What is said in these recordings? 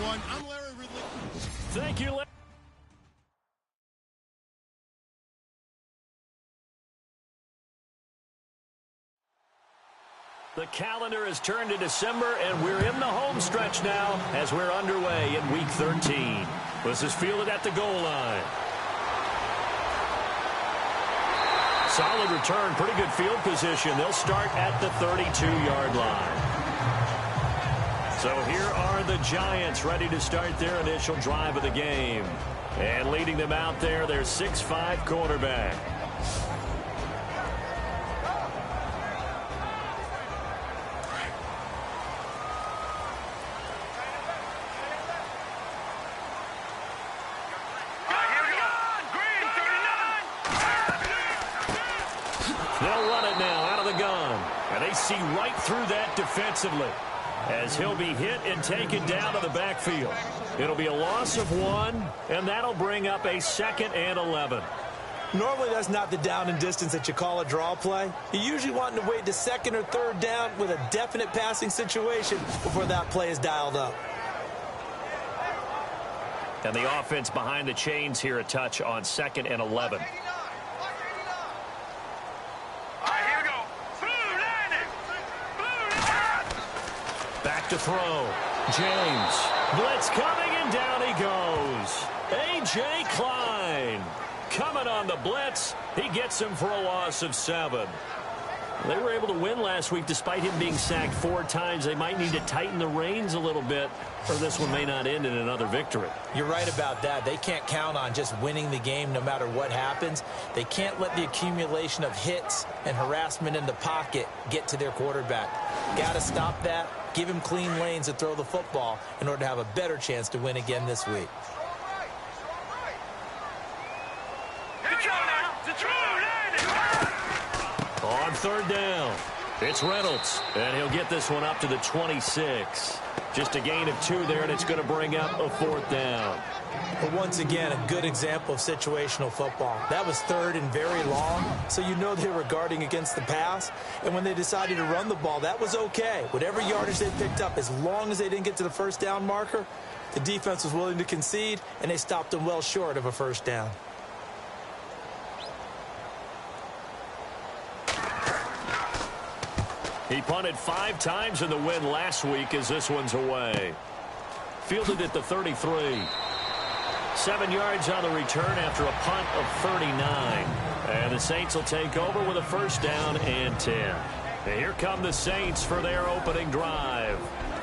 everyone. I'm Larry Ridley. Thank you, Larry. The calendar has turned to December, and we're in the home stretch now as we're underway in Week 13. This is fielded at the goal line. Solid return, pretty good field position. They'll start at the 32-yard line. So here are the Giants ready to start their initial drive of the game. And leading them out there, their 6'5" quarterback. They'll run it now out of the gun. And they see right through that defensively as he'll be hit and taken down to the backfield. It'll be a loss of 1, and that'll bring up a 2nd and 11. Normally, that's not the down and distance that you call a draw play. You usually want to wait to 2nd or 3rd down with a definite passing situation before that play is dialed up. And the offense behind the chains here a touch on 2nd and 11. Back to throw. James. Blitz coming, and down he goes. A.J. Klein coming on the blitz. He gets him for a loss of 7. They were able to win last week despite him being sacked 4 times. They might need to tighten the reins a little bit, or this one may not end in another victory. You're right about that. They can't count on just winning the game no matter what happens. They can't let the accumulation of hits and harassment in the pocket get to their quarterback. Got to stop that. Give him clean lanes to throw the football in order to have a better chance to win again this week. On 3rd down, it's Reynolds, and he'll get this one up to the 26. Just a gain of 2 there, and it's going to bring up a 4th down. But once again, a good example of situational football. That was 3rd and very long, so you know they were guarding against the pass. And when they decided to run the ball, that was okay. Whatever yardage they picked up, as long as they didn't get to the 1st down marker, the defense was willing to concede, and they stopped them well short of a 1st down. He punted 5 times in the win last week as this one's away. Fielded at the 33. 7 yards on the return after a punt of 39. And the Saints will take over with a 1st down and 10. And here come the Saints for their opening drive.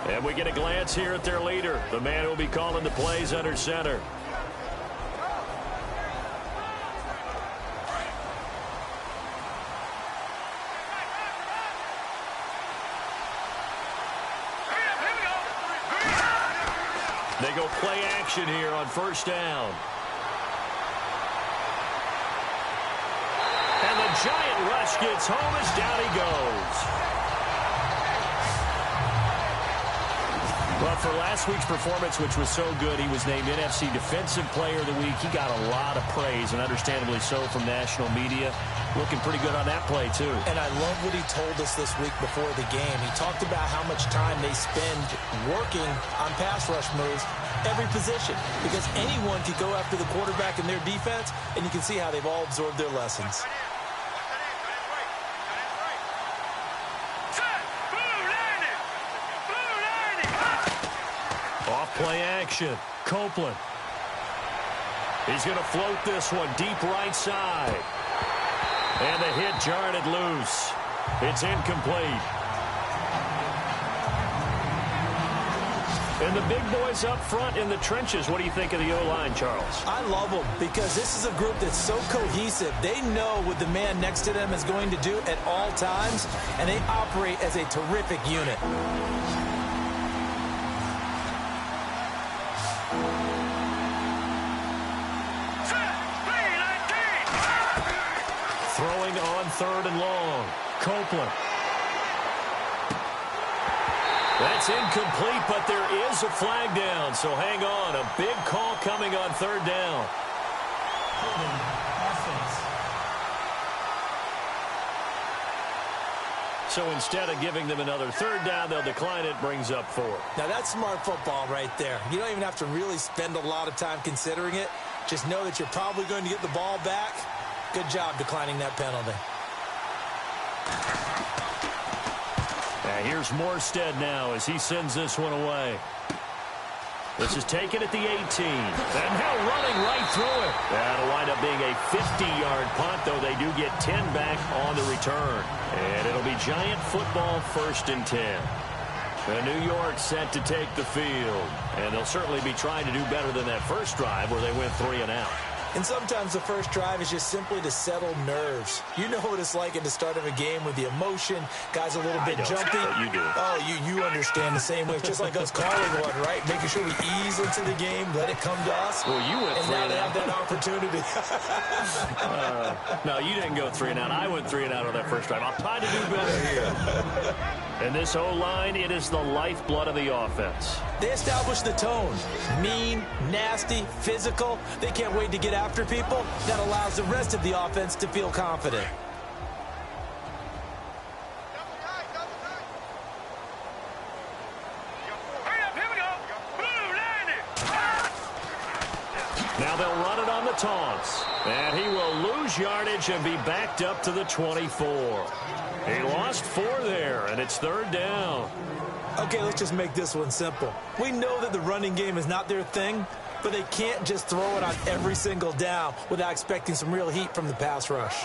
And we get a glance here at their leader, the man who will be calling the plays under center. They go play action here on 1st down. And the giant rush gets home as down he goes. Well, for last week's performance, which was so good, he was named NFC Defensive Player of the Week. He got a lot of praise, and understandably so, from national media. Looking pretty good on that play, too. And I love what he told us this week before the game. He talked about how much time they spend working on pass rush moves, every position, because anyone could go after the quarterback in their defense, and you can see how they've all absorbed their lessons. Off play action. Copeland. He's going to float this one deep right side. And the hit jarred it loose. It's incomplete. And the big boys up front in the trenches. What do you think of the O-line, Charles? I love them because this is a group that's so cohesive. They know what the man next to them is going to do at all times, and they operate as a terrific unit. Throwing on 3rd and long. Copeland. That's incomplete, but there is a flag down, so hang on. A big call coming on 3rd down. So instead of giving them another third down, they'll decline it, brings up 4. Now, that's smart football right there. You don't even have to really spend a lot of time considering it. Just know that you're probably going to get the ball back. Good job declining that penalty. Here's Morstead now as he sends this one away. This is taken at the 18. And now running right through it. That'll wind up being a 50-yard punt, though they do get 10 back on the return. And it'll be Giant football, 1st and 10. And New York set to take the field. And they'll certainly be trying to do better than that first drive where they went 3 and out. And sometimes the first drive is just simply to settle nerves. You know what it's like at the start of a game with the emotion. Guys a little bit jumpy. You do. Oh, you understand the same way. It's just like us calling one, right? Making sure we ease into the game, let it come to us. Well, you went 3 and out. And now they have that opportunity. No, you didn't go 3 and out. I went 3 and out on that first drive. I'll try to do better here. And this O-line, it is the lifeblood of the offense. They establish the tone. Mean, nasty, physical. They can't wait to get after people. That allows the rest of the offense to feel confident. Now they'll run it on the taunts. And he will lose yardage and be backed up to the 24. He lost 4 there, and it's 3rd down. Okay, let's just make this one simple. We know that the running game is not their thing, but they can't just throw it on every single down without expecting some real heat from the pass rush.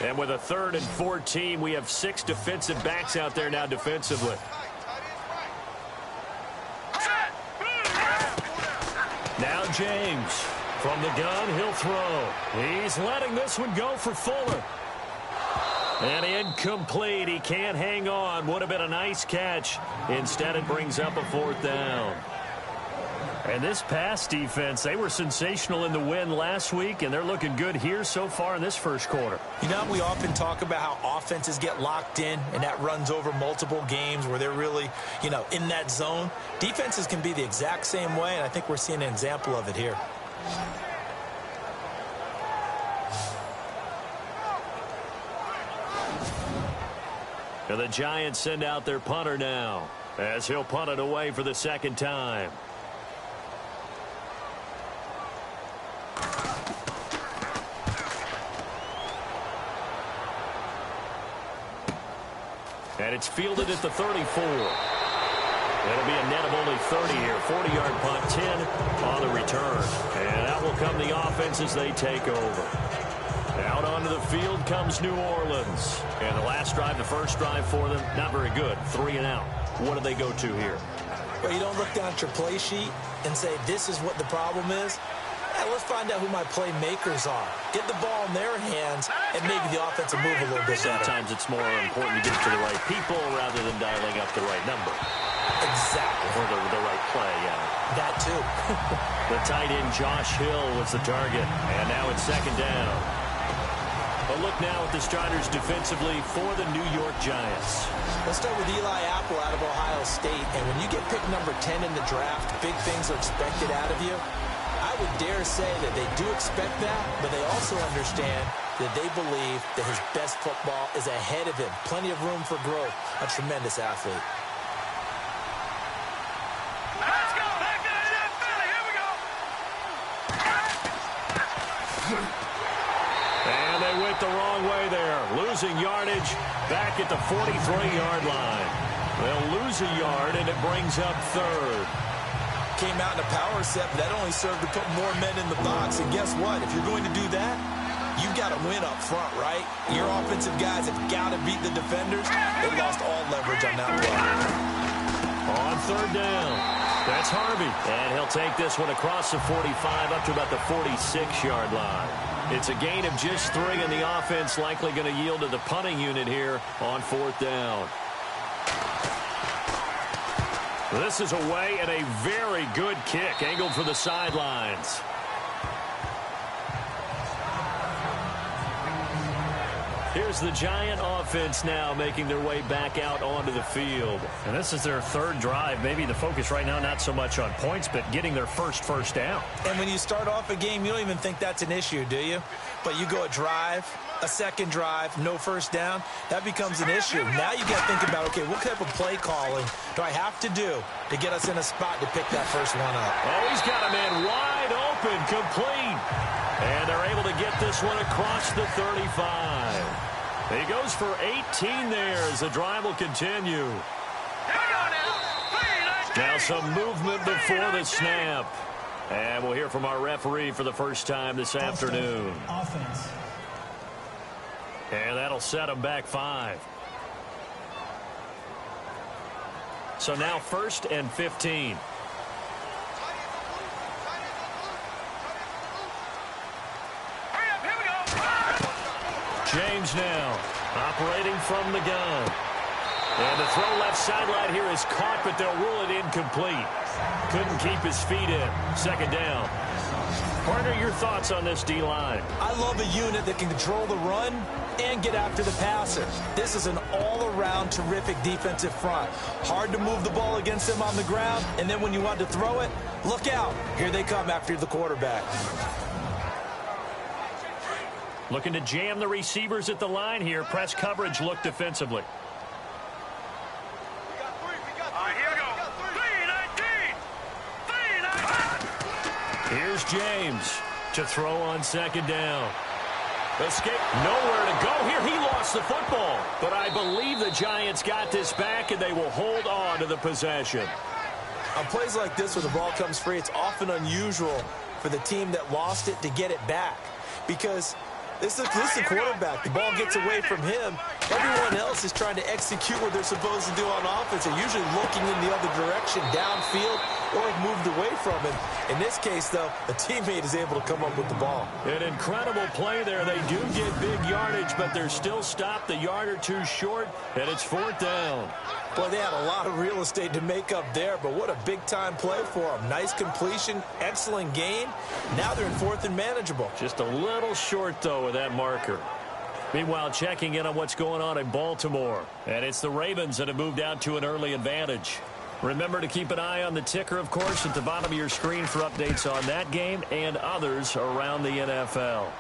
And with a 3rd and 14, we have 6 defensive backs out there now defensively. Now James from the gun, he'll throw. He's letting this one go for Fuller. And incomplete. He can't hang on. Would have been a nice catch. Instead, it brings up a 4th down. And this pass defense, they were sensational in the win last week, and they're looking good here so far in this first quarter. You know, we often talk about how offenses get locked in, and that runs over multiple games where they're really, in that zone. Defenses can be the exact same way, and I think we're seeing an example of it here. And the Giants send out their punter now, as he'll punt it away for the 2nd time. And it's fielded at the 34. It'll be a net of only 30 here. 40-yard punt, 10 on the return. And out will come the offense as they take over. Out onto the field comes New Orleans. And the last drive, the first drive for them, not very good. 3 and out. What do they go to here? Well, you don't look down at your play sheet and say, this is what the problem is. Let's find out who my playmakers are. Get the ball in their hands and maybe the offense will move a little bit better. Sometimes it's more important to get it to the right people rather than dialing up the right number. Exactly. Or the right play, yeah. That too. The tight end Josh Hill was the target. And now it's 2nd down. A look now at the starters defensively for the New York Giants. Let's start with Eli Apple out of Ohio State. And when you get picked number 10 in the draft, big things are expected out of you. I would dare say that they do expect that, but they also understand that they believe that his best football is ahead of him. Plenty of room for growth. A tremendous athlete. Let's go back to the left belly. Here we go. And they went the wrong way there. Losing yardage back at the 43-yard line. They'll lose a yard, and it brings up 3rd. Came out in a power set, but that only served to put more men in the box. And guess what? If you're going to do that, you've got to win up front, right? Your offensive guys have got to beat the defenders. They lost all leverage on that play. On 3rd down, that's Harvey. And he'll take this one across the 45 up to about the 46-yard line. It's a gain of just 3, and the offense likely going to yield to the punting unit here on 4th down. This is away and a very good kick, angled for the sidelines. Here's the Giant offense now making their way back out onto the field. And this is their third drive. Maybe the focus right now not so much on points, but getting their first down. And when you start off a game, you don't even think that's an issue, do you? But you go a drive, a second drive, no first down, that becomes an issue. Now you got to think about, okay, what type of play calling do I have to do to get us in a spot to pick that first one up? Oh, he's got a man wide open, complete. And they're able to get this one across the 35. He goes for 18 there as the drive will continue. Now some movement before the snap. And we'll hear from our referee for the first time this afternoon. Offense. And that'll set him back 5. So now 1st and 15. James now operating from the gun. And the throw left sideline here is caught, but they'll rule it incomplete. Couldn't keep his feet in. 2nd down. Partner, your thoughts on this D-line? I love a unit that can control the run and get after the passer. This is an all-around terrific defensive front. Hard to move the ball against them on the ground, and then when you want to throw it, look out. Here they come after the quarterback. Looking to jam the receivers at the line here. Press coverage look defensively. Here's James to throw on 2nd down. Escape, nowhere to go here. He lost the football, but I believe the Giants got this back, and they will hold on to the possession. On plays like this where the ball comes free, it's often unusual for the team that lost it to get it back, because this is the quarterback. The ball gets away from him. Everyone else is trying to execute what they're supposed to do on offense. They're usually looking in the other direction, downfield, or have moved away from him. In this case, though, a teammate is able to come up with the ball. An incredible play there. They do get big yardage, but they're still stopped a yard or two short, and it's 4th down. Boy, they had a lot of real estate to make up there, but what a big-time play for them. Nice completion, excellent gain. Now they're in 4th and manageable. Just a little short, though, with that marker. Meanwhile, checking in on what's going on in Baltimore. And it's the Ravens that have moved out to an early advantage. Remember to keep an eye on the ticker, of course, at the bottom of your screen for updates on that game and others around the NFL.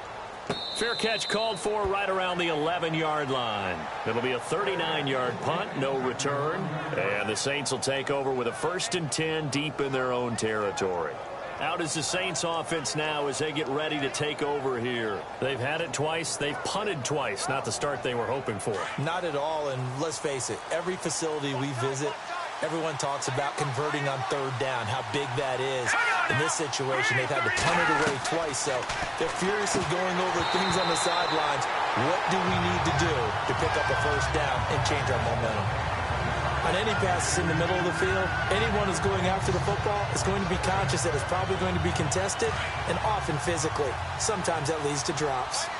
Fair catch called for right around the 11-yard line. It'll be a 39-yard punt, no return. And the Saints will take over with a 1st and 10 deep in their own territory. Out is the Saints offense now as they get ready to take over here. They've had it twice. They've punted twice. Not the start they were hoping for. Not at all, and let's face it, every facility we visit, everyone talks about converting on 3rd down, how big that is. In this situation, they've had to punt it away twice, so they're furiously going over things on the sidelines. What do we need to do to pick up a 1st down and change our momentum? On any passes in the middle of the field, anyone who's going after the football is going to be conscious that it's probably going to be contested and often physically. Sometimes that leads to drops.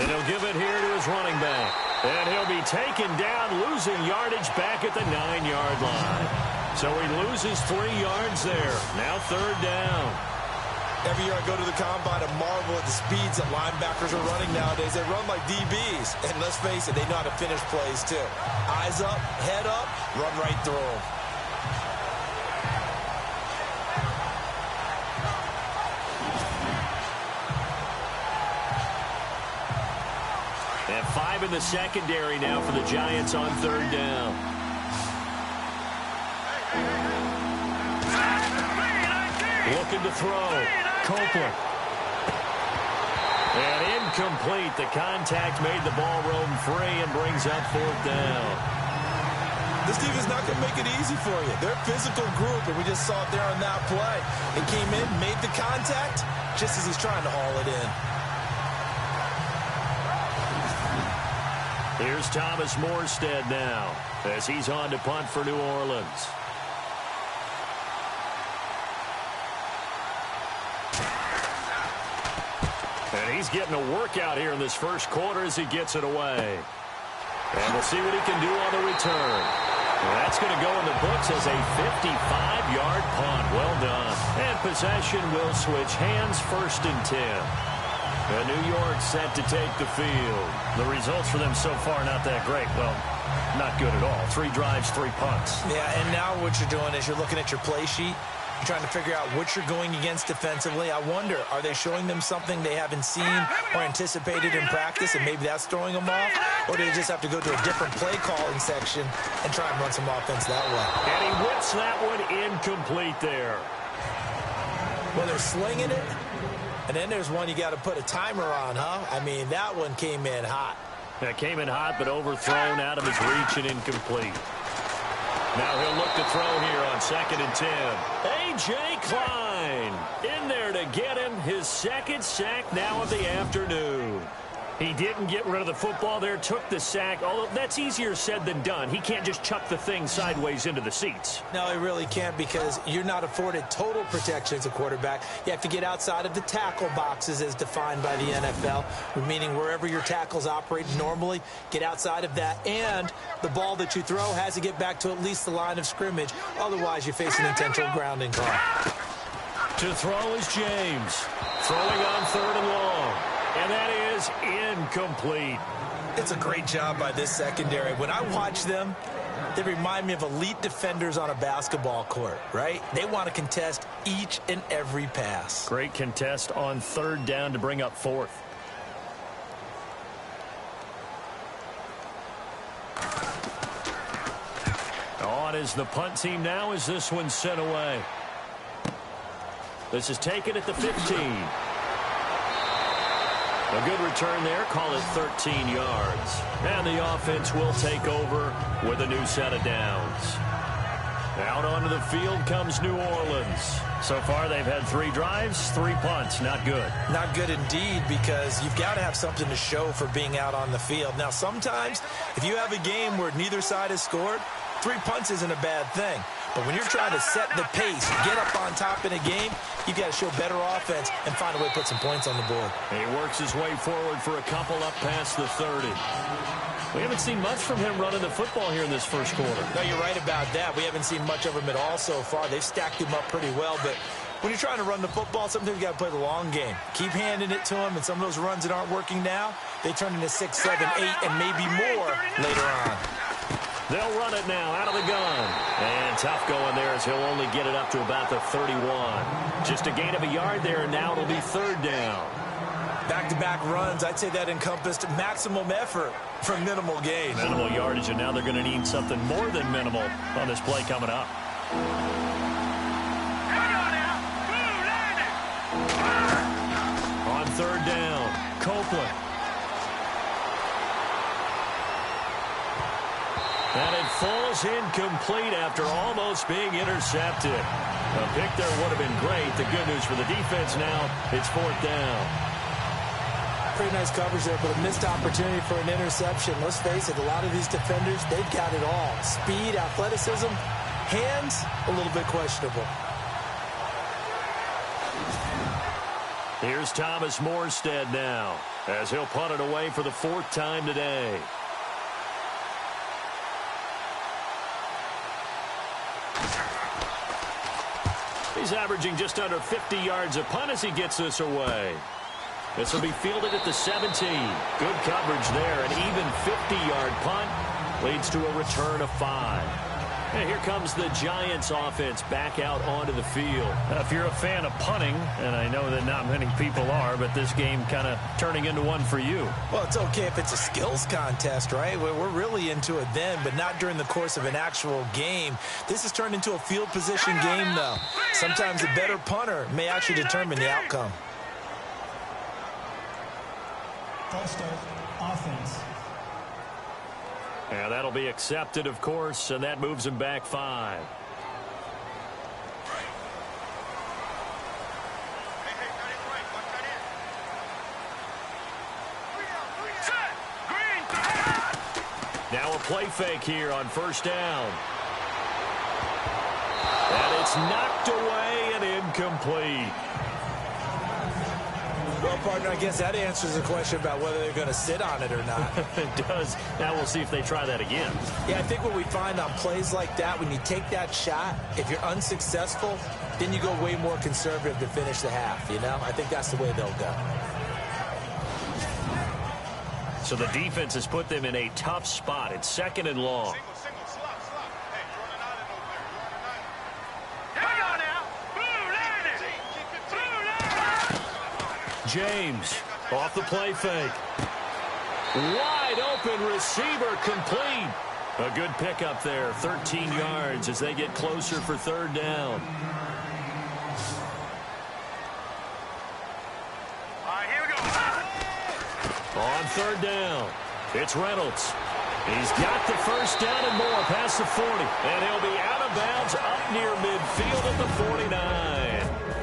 And he'll give it here to his running back. And he'll be taken down, losing yardage back at the 9-yard line. So he loses 3 yards there. Now 3rd down. Every year I go to the combine and marvel at the speeds that linebackers are running nowadays. They run like DBs. And let's face it, they know how to finish plays too. Eyes up, head up, run right through them. And 5 in the secondary now for the Giants on 3rd down. Looking to throw. Copeland. And incomplete. The contact made the ball roam free and brings up 4th down. This team is not going to make it easy for you. They're a physical group, and we just saw it there on that play. It came in, made the contact, just as he's trying to haul it in. Here's Thomas Morstead now as he's on to punt for New Orleans. And he's getting a workout here in this first quarter as he gets it away. And we'll see what he can do on the return. That's going to go in the books as a 55-yard punt. Well done. And possession will switch hands, 1st and 10. And New York set to take the field. The results for them so far not that great. Well, not good at all. 3 drives, 3 punts. Yeah, and now what you're doing is you're looking at your play sheet. You're trying to figure out what you're going against defensively. I wonder, are they showing them something they haven't seen or anticipated in practice, and maybe that's throwing them off? Or do they just have to go to a different play calling section and try and run some offense that way? And he whips that one incomplete there. Well, they're slinging it, and then there's one you got to put a timer on, huh? I mean, that one came in hot. That came in hot, but overthrown out of his reach and incomplete. Now he'll look to throw here on 2nd and 10. A.J. Klein in there to get him his 2nd sack now of the afternoon. He didn't get rid of the football there, took the sack. Although that's easier said than done. He can't just chuck the thing sideways into the seats. No, he really can't, because you're not afforded total protection as a quarterback. You have to get outside of the tackle boxes as defined by the NFL, meaning wherever your tackles operate normally, get outside of that. And the ball that you throw has to get back to at least the line of scrimmage. Otherwise, you face an intentional grounding call. To throw is James. Throwing on 3rd and long. And that is incomplete. It's a great job by this secondary. When I watch them, they remind me of elite defenders on a basketball court, right? They want to contest each and every pass. Great contest on 3rd down to bring up 4th. On is the punt team now as this one's sent away. This is taken at the 15. A good return there, call it 13 yards. And the offense will take over with a new set of downs. Out onto the field comes New Orleans. So far they've had 3 drives, 3 punts. Not good. Not good indeed, because you've got to have something to show for being out on the field. Now sometimes if you have a game where neither side has scored, 3 punts isn't a bad thing. But when you're trying to set the pace, get up on top in a game, you've got to show better offense and find a way to put some points on the board. He works his way forward for a couple up past the 30. We haven't seen much from him running the football here in this first quarter. No, you're right about that. We haven't seen much of him at all so far. They've stacked him up pretty well, but when you're trying to run the football, sometimes you got to play the long game. Keep handing it to him, and some of those runs that aren't working now, they turn into 6, 7, 8, and maybe more later on. They'll run it now out of the gun. And tough going there as he'll only get it up to about the 31. Just a gain of a yard there, and now it'll be 3rd down. Back-to-back runs, I'd say that encompassed maximum effort for minimal gain. Minimal yardage, and now they're going to need something more than minimal on this play coming up. On 3rd down, Copeland. And it falls incomplete after almost being intercepted. A pick there would have been great. The good news for the defense now, it's 4th down. Pretty nice coverage there, but a missed opportunity for an interception. Let's face it, a lot of these defenders, they've got it all. Speed, athleticism, hands, a little bit questionable. Here's Thomas Morstead now, as he'll punt it away for the 4th time today. He's averaging just under 50 yards a punt as he gets this away. This will be fielded at the 17. Good coverage there. An even 50-yard punt leads to a return of 5. And here comes the Giants offense back out onto the field. Now, if you're a fan of punting, and I know that not many people are, but this game kind of turning into one for you. Well, it's okay if it's a skills contest, right? We're really into it then, but not during the course of an actual game. This has turned into a field position game, though. Sometimes a better punter may actually determine the outcome. False start, offense. And that'll be accepted, of course, and that moves him back 5. Now a play fake here on 1st down. And it's knocked away and incomplete. Well, partner, I guess that answers the question about whether they're going to sit on it or not. It does. Now we'll see if they try that again. Yeah, I think what we find on plays like that, when you take that shot, if you're unsuccessful, then you go way more conservative to finish the half, you know? I think that's the way they'll go. So the defense has put them in a tough spot. It's 2nd and long. James off the play fake. Wide open receiver complete. A good pickup there. 13 yards as they get closer for 3rd down. All right, here we go. On 3rd down, it's Reynolds. He's got the 1st down and more past the 40. And he'll be out of bounds up near midfield at the 49.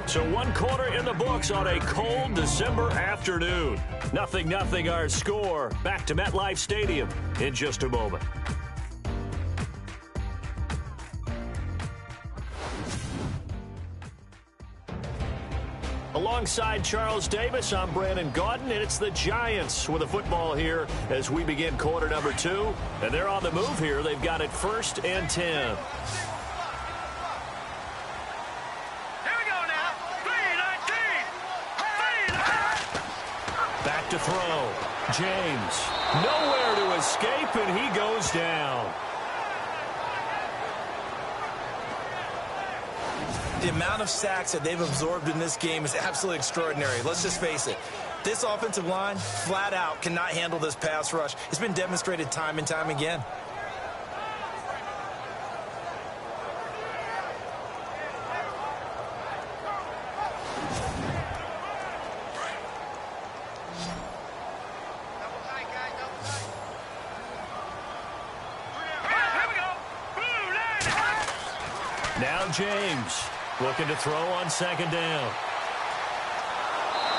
So 1 quarter in the books on a cold December afternoon. 0-0 our score. Back to MetLife Stadium in just a moment. Alongside Charles Davis, I'm Brandon Gaudin, and it's the Giants with the football here as we begin quarter number 2. And they're on the move here. They've got it 1st and 10. Back to throw. James. Nowhere to escape, and he goes down. The amount of sacks that they've absorbed in this game is absolutely extraordinary. Let's just face it. This offensive line, flat out, cannot handle this pass rush. It's been demonstrated time and time again. Now James looking to throw on 2nd down.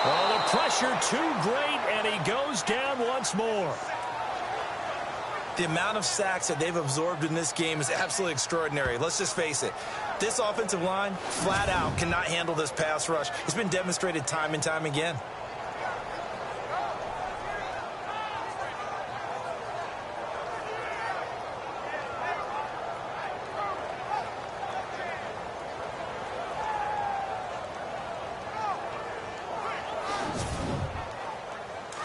Oh, the pressure too great, and he goes down once more. The amount of sacks that they've absorbed in this game is absolutely extraordinary. Let's just face it. This offensive line, flat out, cannot handle this pass rush. It's been demonstrated time and time again.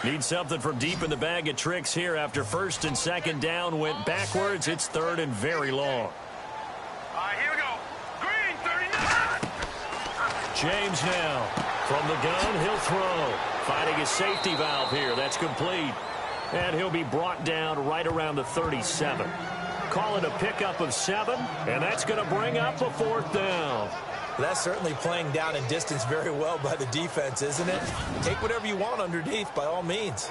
Need something from deep in the bag of tricks here after 1st and 2nd down went backwards. It's 3rd and very long. All right, here we go. Green, 39. James now from the gun. He'll throw. Finding his safety valve here. That's complete. And he'll be brought down right around the 37. Call it a pickup of 7. And that's going to bring up a 4th down. That's certainly playing down and distance very well by the defense, isn't it? Take whatever you want underneath, by all means.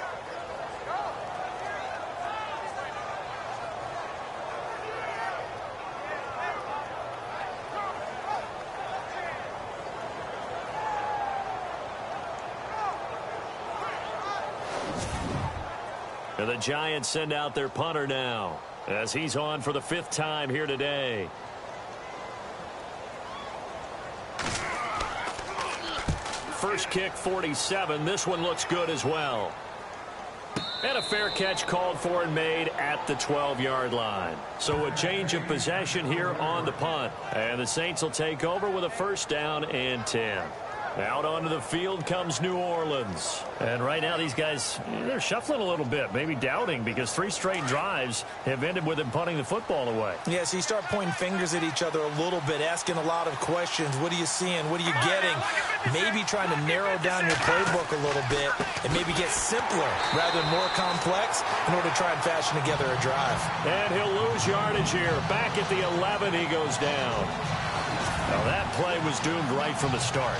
And the Giants send out their punter now as he's on for the 5th time here today. First kick, 47. This one looks good as well. And a fair catch called for and made at the 12-yard line. So a change of possession here on the punt. And the Saints will take over with a 1st down and 10. Out onto the field comes New Orleans. And right now these guys, they're shuffling a little bit, maybe doubting, because 3 straight drives have ended with them punting the football away. Yeah, so you start pointing fingers at each other a little bit, asking a lot of questions. What are you seeing? What are you getting? Maybe trying to narrow down your playbook a little bit and maybe get simpler rather than more complex in order to try and fashion together a drive. And he'll lose yardage here. Back at the 11, he goes down. Now that play was doomed right from the start.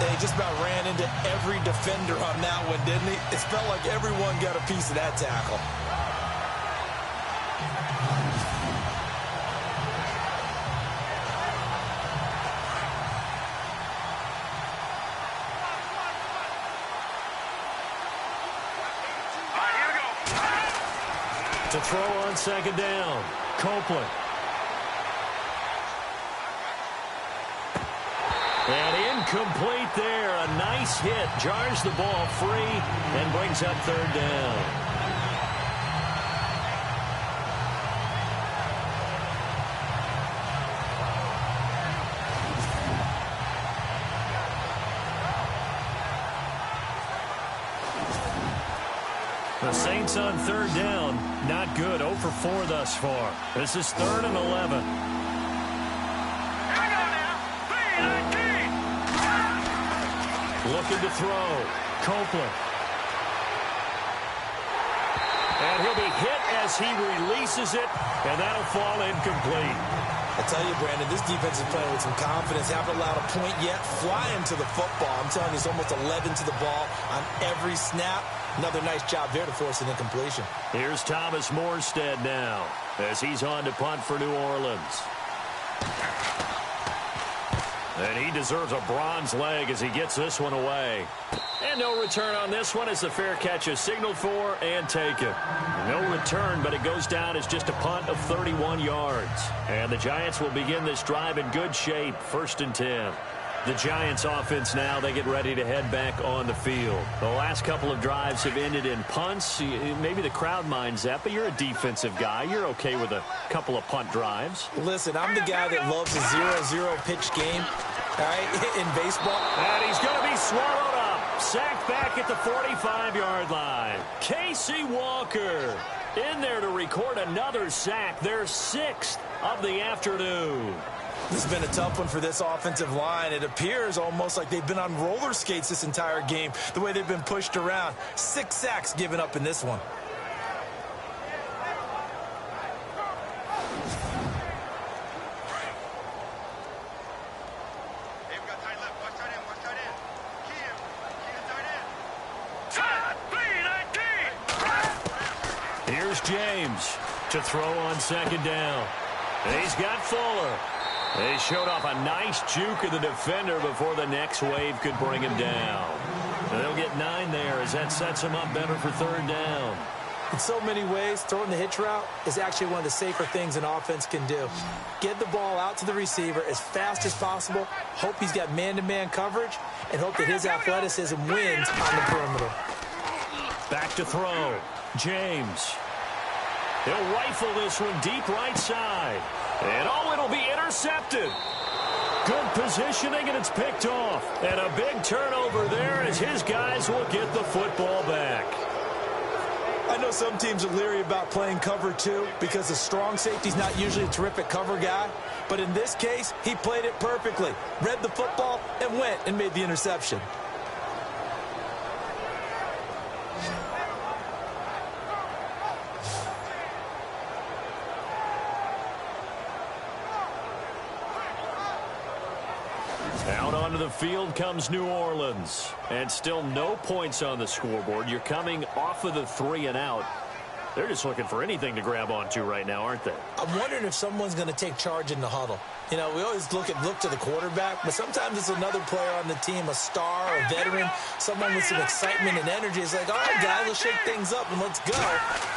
He just about ran into every defender on that one, didn't he? It felt like everyone got a piece of that tackle. All right, here we go. To throw on 2nd down, Copeland. And Incomplete there. A nice hit. Jars the ball free and brings up third down. The Saints on third down. Not good. 0 for 4 thus far. This is 3rd and 11. Looking to throw. Copeland. And he'll be hit as he releases it, and that'll fall incomplete. I tell you, Brandon, this defense is playing with some confidence. Haven't allowed a point yet. Flying to the football. I'm telling you, it's almost 11 to the ball on every snap. Another nice job there to force an incompletion. Here's Thomas Morstead now as he's on to punt for New Orleans. And he deserves a bronze leg as he gets this one away. And no return on this one as the fair catch is signaled for and taken. No return, but it goes down as just a punt of 31 yards. And the Giants will begin this drive in good shape, 1st and 10. The Giants offense now, they get ready to head back on the field. The last couple of drives have ended in punts. Maybe the crowd minds that, but you're a defensive guy. You're okay with a couple of punt drives. Listen, I'm the guy that loves a 0-0 pitch game, all right, in baseball. And he's going to be swallowed up. Sacked back at the 45-yard line. Casey Walker in there to record another sack. Their 6th of the afternoon. This has been a tough one for this offensive line. It appears almost like they've been on roller skates this entire game, the way they've been pushed around. 6 sacks given up in this one. Here's James to throw on 2nd down. He's got Fuller. They showed off a nice juke of the defender before the next wave could bring him down. They'll get 9 there as that sets him up better for 3rd down. In so many ways, throwing the hitch route is actually one of the safer things an offense can do. Get the ball out to the receiver as fast as possible, hope he's got man-to-man coverage, and hope that his athleticism wins on the perimeter. Back to throw. James. He'll rifle this one deep right side. And it'll be intercepted. Good positioning, and it's picked off. And a big turnover there as his guys will get the football back. I know some teams are leery about playing cover 2 because the strong safety's not usually a terrific cover guy. But in this case, he played it perfectly. Read the football and went and made the interception. Out onto the field comes New Orleans. And still no points on the scoreboard. You're coming off of the 3 and out. They're just looking for anything to grab onto right now, aren't they? I'm wondering if someone's going to take charge in the huddle. You know, we always look to the quarterback, but sometimes it's another player on the team, a star, a veteran, someone with some excitement and energy. It's like, all right, guys, let's shake things up and let's go,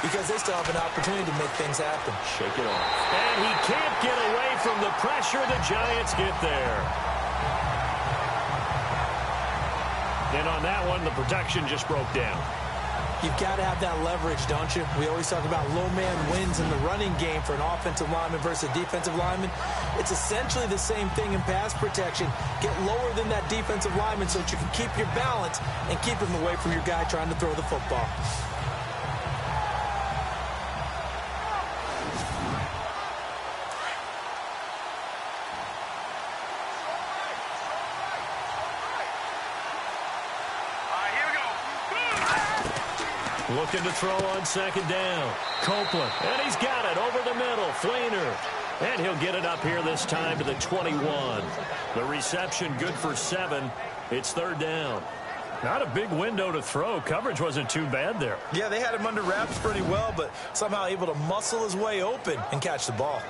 because they still have an opportunity to make things happen. Shake it off. And he can't get away from the pressure. The Giants get there. And on that one, the protection just broke down. You've got to have that leverage, don't you? We always talk about low man wins in the running game for an offensive lineman versus a defensive lineman. It's essentially the same thing in pass protection. Get lower than that defensive lineman so that you can keep your balance and keep him away from your guy trying to throw the football. Looking to throw on 2nd down. Copeland. And he's got it over the middle. Fleener. And he'll get it up here this time to the 21. The reception good for 7. It's 3rd down. Not a big window to throw. Coverage wasn't too bad there. Yeah, they had him under wraps pretty well, but somehow able to muscle his way open and catch the ball.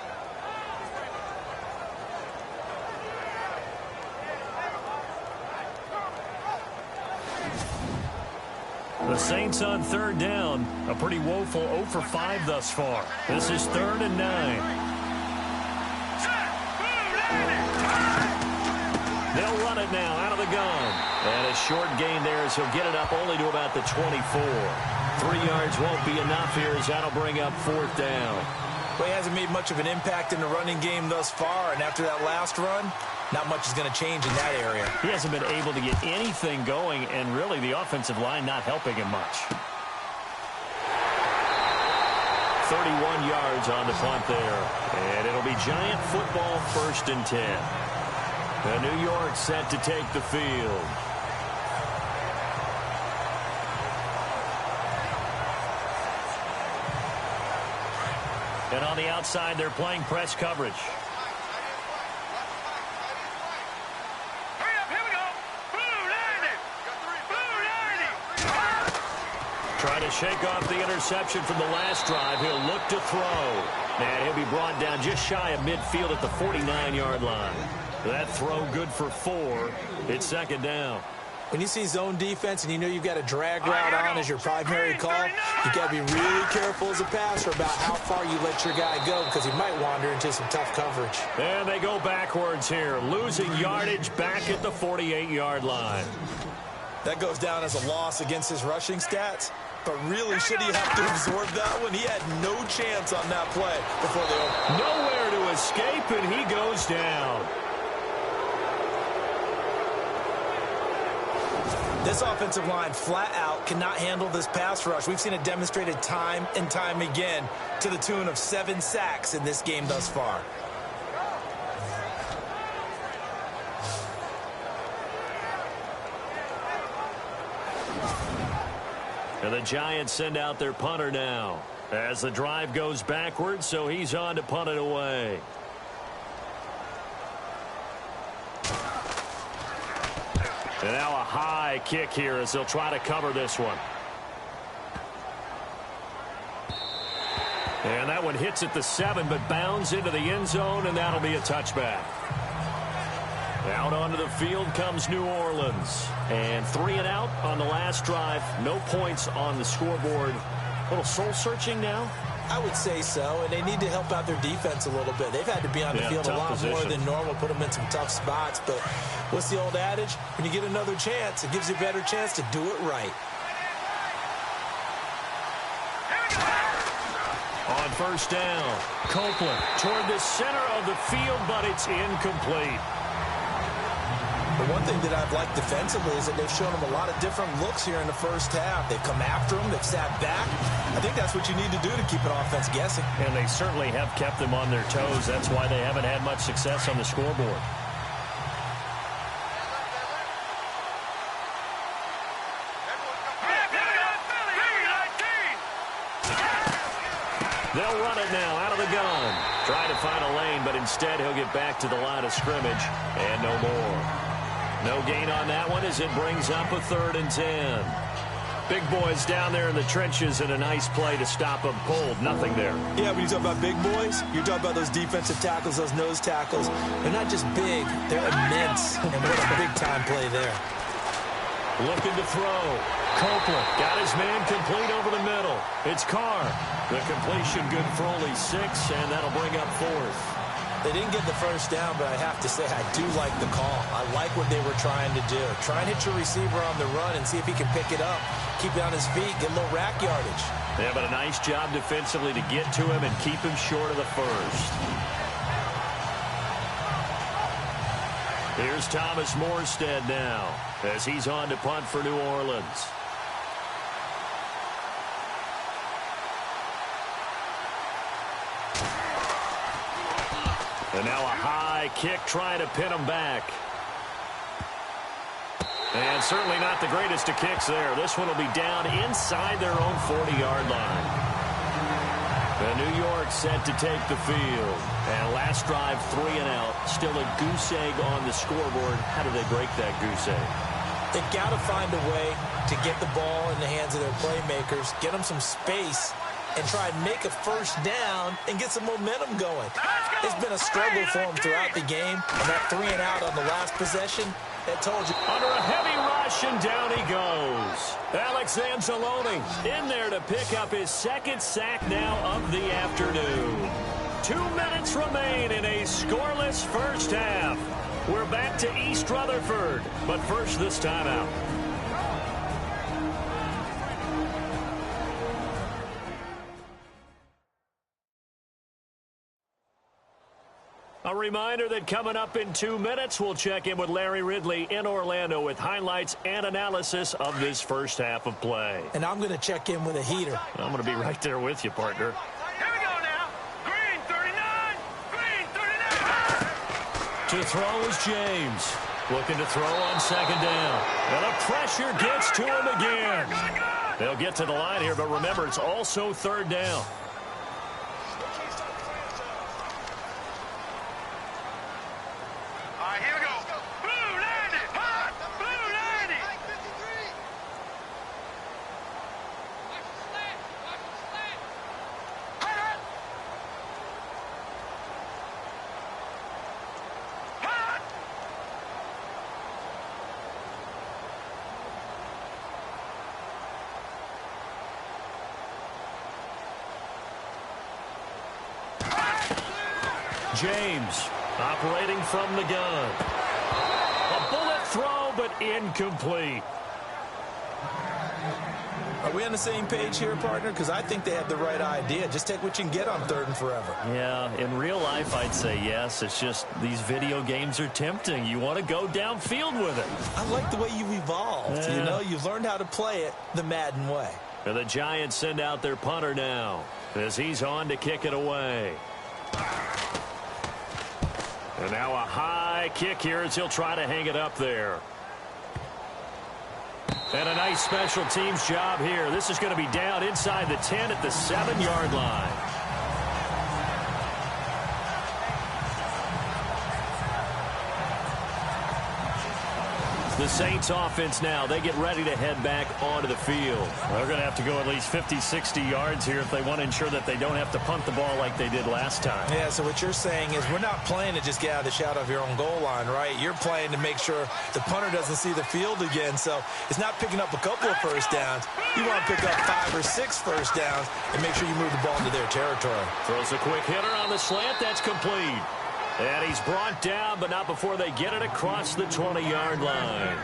The Saints on 3rd down. A pretty woeful 0 for 5 thus far. This is 3rd and 9. They'll run it now out of the gun. And a short gain there as he'll get it up only to about the 24. 3 yards won't be enough here as that'll bring up 4th down. Well, he hasn't made much of an impact in the running game thus far, and after that last run, not much is going to change in that area. He hasn't been able to get anything going, and really the offensive line not helping him much. 31 yards on the punt there, and it'll be Giant football 1st and 10. And New York set to take the field. And on the outside, they're playing press coverage. Hurry up, here we go. Blue 90. Blue 90. Trying to shake off the interception from the last drive. He'll look to throw. And he'll be brought down just shy of midfield at the 49-yard line. That throw good for 4. It's 2nd down. When you see zone defense and you know you've got a drag route on as your primary call, you've got to be really careful as a passer about how far you let your guy go because he might wander into some tough coverage. And they go backwards here, losing yardage back at the 48-yard line. That goes down as a loss against his rushing stats. But really, should he have to absorb that one? He had no chance on that play before they opened. Nowhere to escape, and he goes down. This offensive line flat out cannot handle this pass rush. We've seen it demonstrated time and time again to the tune of 7 sacks in this game thus far. And the Giants send out their punter now as the drive goes backwards, so he's on to punt it away. And now a high kick here as they'll try to cover this one. And that one hits at the 7, but bounds into the end zone, and that'll be a touchback. Out onto the field comes New Orleans. And 3 and out on the last drive. No points on the scoreboard. A little soul-searching now? I would say so, and they need to help out their defense a little bit. They've had to be on the field a lot more than normal, put them in some tough spots. But what's the old adage? When you get another chance, it gives you a better chance to do it right. On 1st down, Copeland toward the center of the field, but it's incomplete. The one thing that I've liked defensively is that they've shown them a lot of different looks here in the first half. They've come after them. They've sat back. I think that's what you need to do to keep an offense guessing. And they certainly have kept them on their toes. That's why they haven't had much success on the scoreboard. They'll run it now out of the gun. Trying to find a lane, but instead he'll get back to the line of scrimmage. And no more. No gain on that one as it brings up a 3rd and 10. Big boys down there in the trenches and a nice play to stop them cold. Nothing there. Yeah, when you talk about big boys, you're talking about those defensive tackles, those nose tackles. They're not just big, they're immense. And what a big-time play there. Looking to throw. Copeland got his man complete over the middle. It's Carr. The completion good for only 6, and that'll bring up 4th. They didn't get the first down, but I have to say I do like the call. I like what they were trying to do. Try and hit your receiver on the run and see if he can pick it up. Keep it on his feet, get a little rack yardage. Yeah, but a nice job defensively to get to him and keep him short of the first. Here's Thomas Morstead now as he's on to punt for New Orleans. And now a high kick trying to pin him back. And certainly not the greatest of kicks there. This one will be down inside their own 40-yard line. And New York set to take the field. And last drive, 3 and out. Still a goose egg on the scoreboard. How do they break that goose egg? They've got to find a way to get the ball in the hands of their playmakers, get them some space, and try and make a first down and get some momentum going. It's been a struggle for them throughout the game, and that 3 and out on the last possession, that told you. Under a heavy rush, and down he goes. Alex Anzalone in there to pick up his 2nd sack now of the afternoon. 2 minutes remain in a scoreless first half. We're back to East Rutherford, but first this timeout. A reminder that coming up in 2 minutes, we'll check in with Larry Ridley in Orlando with highlights and analysis of this first half of play. And I'm going to check in with a heater. I'm going to be right there with you, partner. Here we go now. Green 39. Green 39. To throw is James. Looking to throw on second down. And the pressure gets to him again. They'll get to the line here, but remember, it's also third down. All right, here we go. Blue 90. Hot. Blue 90. Hot. Hot. James operating from the gun. A bullet throw, but incomplete. Are we on the same page here, partner? Because I think they have the right idea. Just take what you can get on 3rd and forever. Yeah, in real life, I'd say yes. It's just these video games are tempting. You want to go downfield with it. I like the way you've evolved. Yeah. You know, you've learned how to play it the Madden way. And the Giants send out their punter now as he's on to kick it away. And now a high kick here as he'll try to hang it up there. And a nice special teams job here. This is going to be down inside the 10 at the 7-yard line. The Saints offense now, they get ready to head back onto the field. They're going to have to go at least 50, 60 yards here if they want to ensure that they don't have to punt the ball like they did last time. Yeah, so what you're saying is we're not playing to just get out of the shadow of your own goal line, right? You're playing to make sure the punter doesn't see the field again. So it's not picking up a couple of first downs. You want to pick up 5 or 6 first downs and make sure you move the ball into their territory. Throws a quick hitter on the slant. That's complete. And he's brought down, but not before they get it across the 20-yard line.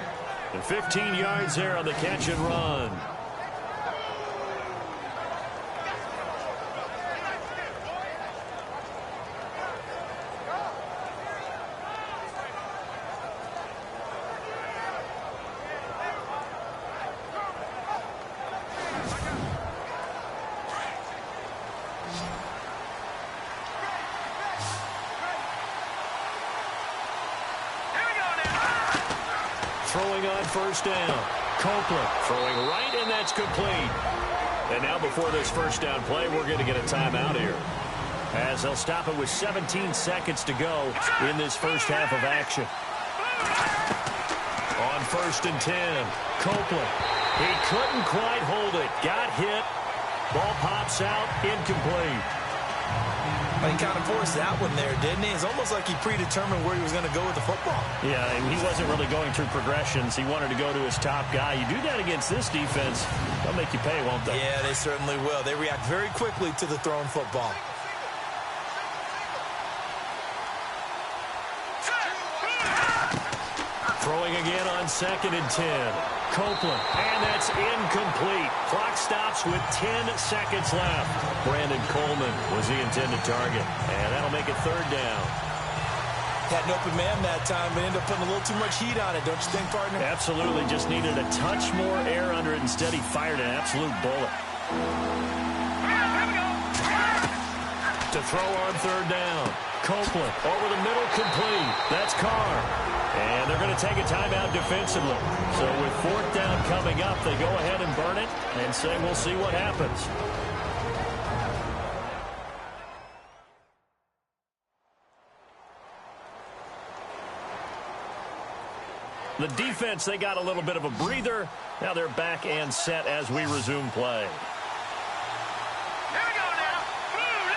And 15 yards there on the catch and run. Throwing on first down. Copeland throwing right, and that's complete. And now before this first down play, we're going to get a timeout here, as they'll stop it with 17 seconds to go in this first half of action. On 1st and 10, Copeland. He couldn't quite hold it. Got hit. Ball pops out, incomplete. He kind of forced that one there, didn't he? It's almost like he predetermined where he was going to go with the football. Yeah, he wasn't really going through progressions. He wanted to go to his top guy. You do that against this defense, they'll make you pay, won't they? Yeah, they certainly will. They react very quickly to the thrown football. Throwing again on 2nd and 10. Copeland, and that's incomplete. Clock stops with 10 seconds left. Brandon Coleman was the intended target, and that'll make it 3rd down. Had an open man that time, but ended up putting a little too much heat on it, don't you think, partner? Absolutely, just needed a touch more air under it. Instead, he fired an absolute bullet. To throw on 3rd down. Copeland over the middle, complete. That's Carr. And they're going to take a timeout defensively. So with 4th down coming up, they go ahead and burn it and say we'll see what happens. The defense, they got a little bit of a breather. Now they're back and set as we resume play. Here we go now. Blue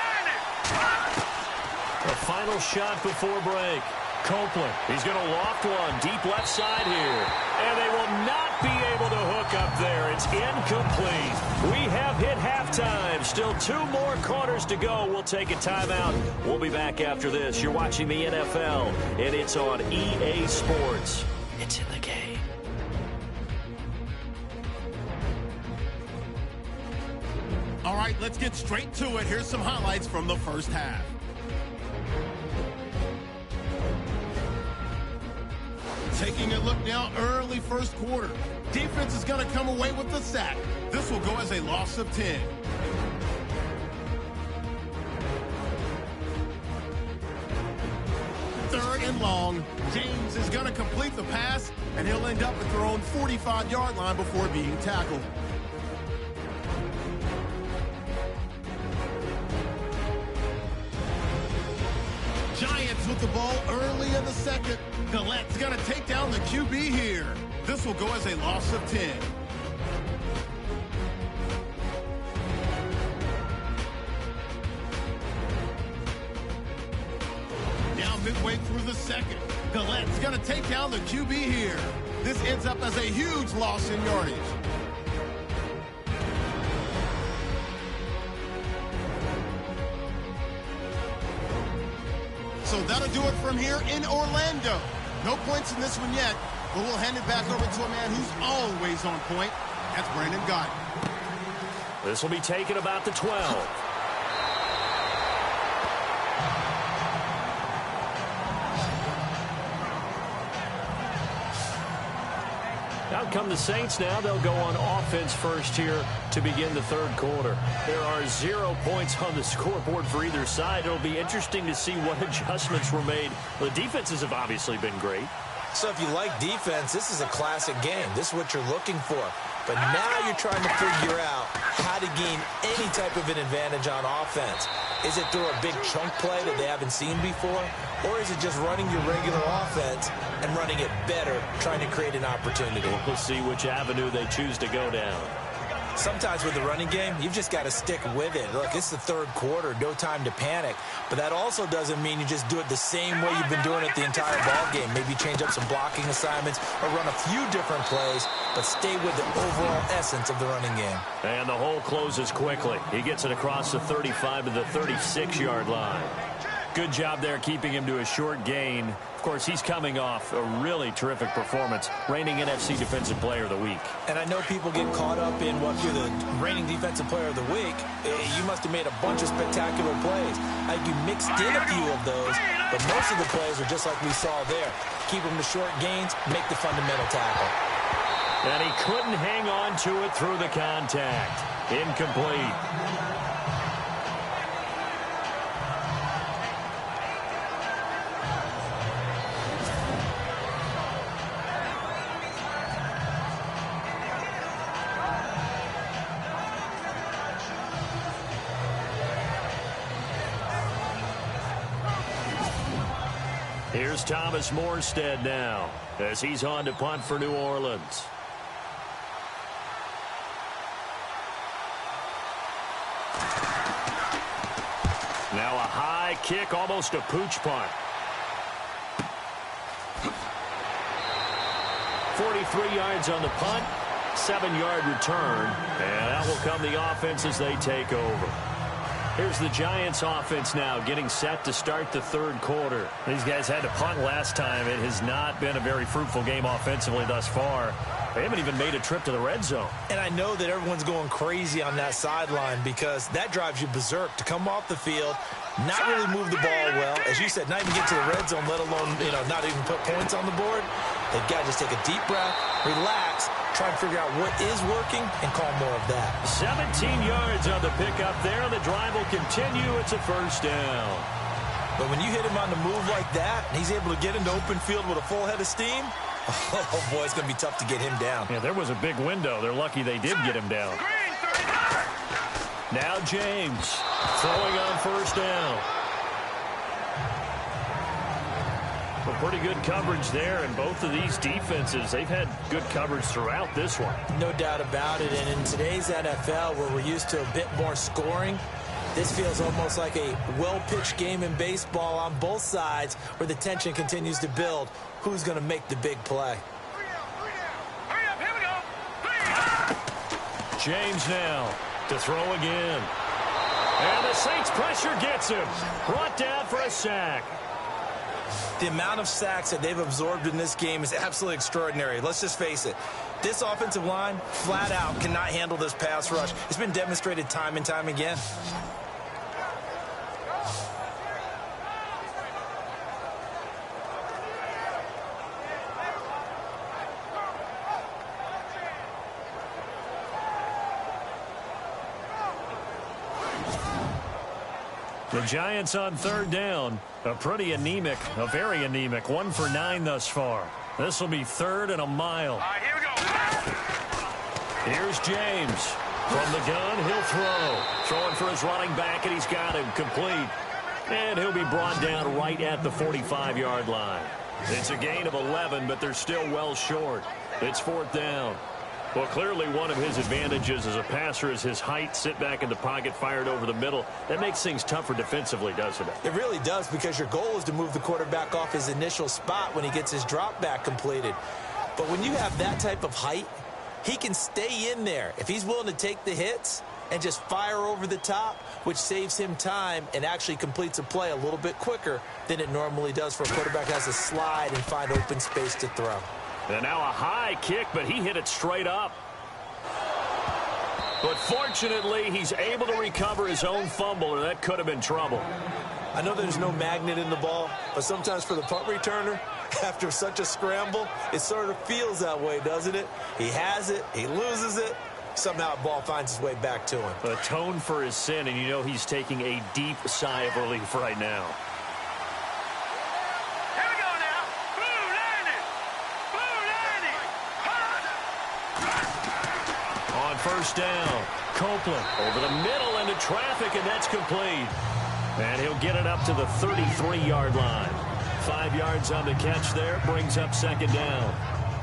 90. The final shot before break. Copeland, he's going to loft one deep left side here. And they will not be able to hook up there It's incomplete. We have hit halftime. Still 2 more quarters to go. We'll take a timeout. We'll be back after this. You're watching the NFL, and it's on EA Sports. It's in the game. All right, let's get straight to it. Here's some highlights from the first half. Taking a look now, early first quarter. Defense is going to come away with the sack. This will go as a loss of 10. Third and long. James is going to complete the pass, and he'll end up at their own 45-yard line before being tackled. Giants with the ball early in the second. Gallette's going to take down the QB here. This will go as a loss of 10. Now midway through the second. Gallette's going to take down the QB here. This ends up as a huge loss in yardage. So that'll do it from here in Orlando. No points in this one yet, but we'll hand it back over to a man who's always on point. That's Brandon Gott. This will be taken about the 12. Out come the Saints now. They'll go on offense first here to begin the third quarter. There are 0 points on the scoreboard for either side. It'll be interesting to see what adjustments were made. The defenses have obviously been great. So if you like defense, this is a classic game. This is what you're looking for. But now you're trying to figure out how to gain any type of an advantage on offense. Is it through a big chunk play that they haven't seen before? Or is it just running your regular offense and running it better, trying to create an opportunity? We'll see which avenue they choose to go down. Sometimes with the running game, you've just got to stick with it. Look, it's the third quarter, no time to panic. But that also doesn't mean you just do it the same way you've been doing it the entire ball game. Maybe change up some blocking assignments or run a few different plays, but stay with the overall essence of the running game. And the hole closes quickly. He gets it across the 35 to the 36-yard line. Good job there keeping him to a short gain. Of course, he's coming off a really terrific performance, reigning NFC Defensive Player of the Week. And I know people get caught up in what you're the reigning Defensive Player of the Week. You must have made a bunch of spectacular plays. You mixed in a few of those, but most of the plays are just like we saw there. Keep them to short gains, make the fundamental tackle. And he couldn't hang on to it through the contact. Incomplete. Here's Thomas Morstead now as he's on to punt for New Orleans. Now a high kick, almost a pooch punt. 43 yards on the punt, 7-yard return, and out will come the offense as they take over. Here's the Giants offense now getting set to start the third quarter. These guys had to punt last time. It has not been a very fruitful game offensively thus far. They haven't even made a trip to the red zone. And I know that everyone's going crazy on that sideline because that drives you berserk to come off the field, not really move the ball well. As you said, not even get to the red zone, let alone, not even put points on the board. They've got to just take a deep breath, relax, try and figure out what is working and call more of that. 17 yards on the pickup there. The drive will continue. It's a first down. But when you hit him on the move like that, and he's able to get into open field with a full head of steam, oh boy, it's going to be tough to get him down. Yeah, there was a big window. They're lucky they did get him down. Now James throwing on first down. Well, pretty good coverage there, and both of these defenses, they've had good coverage throughout this one. No doubt about it, and in today's NFL, where we're used to a bit more scoring, this feels almost like a well-pitched game in baseball on both sides where the tension continues to build. Who's going to make the big play? Hurry up, here we go. James now to throw again. And the Saints pressure gets him. Brought down for a sack. The amount of sacks that they've absorbed in this game is absolutely extraordinary. Let's just face it. This offensive line, flat out, cannot handle this pass rush. It's been demonstrated time and time again. The Giants on third down. A pretty anemic, a very anemic. 1 for 9 thus far. This will be 3rd and a mile. All right, here we go. Here's James. From the gun, he'll throw. Throwing for his running back, and he's got him complete. And he'll be brought down right at the 45-yard line. It's a gain of 11, but they're still well short. It's 4th down. Well, clearly one of his advantages as a passer is his height. Sit back in the pocket, fired over the middle. That makes things tougher defensively, doesn't it? It really does, because your goal is to move the quarterback off his initial spot when he gets his drop back completed. But when you have that type of height, he can stay in there if he's willing to take the hits and just fire over the top, which saves him time and actually completes a play a little bit quicker than it normally does for a quarterback that has to slide and find open space to throw. And now a high kick, but he hit it straight up. But fortunately, he's able to recover his own fumble, or that could have been trouble. I know there's no magnet in the ball, but sometimes for the punt returner, after such a scramble, it sort of feels that way, doesn't it? He has it, he loses it, somehow the ball finds its way back to him. Atone for his sin, and you know he's taking a deep sigh of relief right now. Here we go now. Blue landing. Blue landing. On first down, Copeland over the middle into traffic, and that's complete. And he'll get it up to the 33-yard line. 5 yards on the catch there, brings up 2nd down.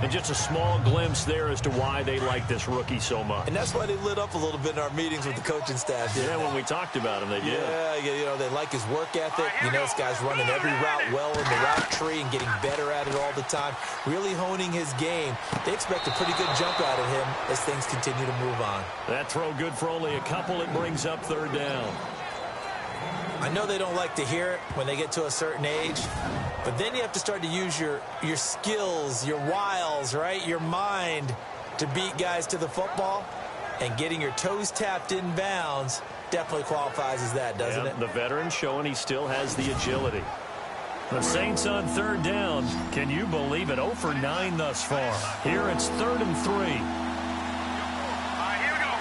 And just a small glimpse there as to why they like this rookie so much. And that's why they lit up a little bit in our meetings with the coaching staff. Yeah, when we talked about him, they did. Yeah, you know, they like his work ethic. You know, this guy's running every route well in the route tree and getting better at it all the time, really honing his game. They expect a pretty good jump out of him as things continue to move on. That throw good for only a couple. It brings up 3rd down. I know they don't like to hear it when they get to a certain age, but then you have to start to use your skills, your wiles, right, your mind to beat guys to the football. And getting your toes tapped in bounds definitely qualifies as that, doesn't it? The veteran showing he still has the agility. The Saints on 3rd down. Can you believe it? 0 for 9 thus far. Here it's 3rd and 3. All right, here we go.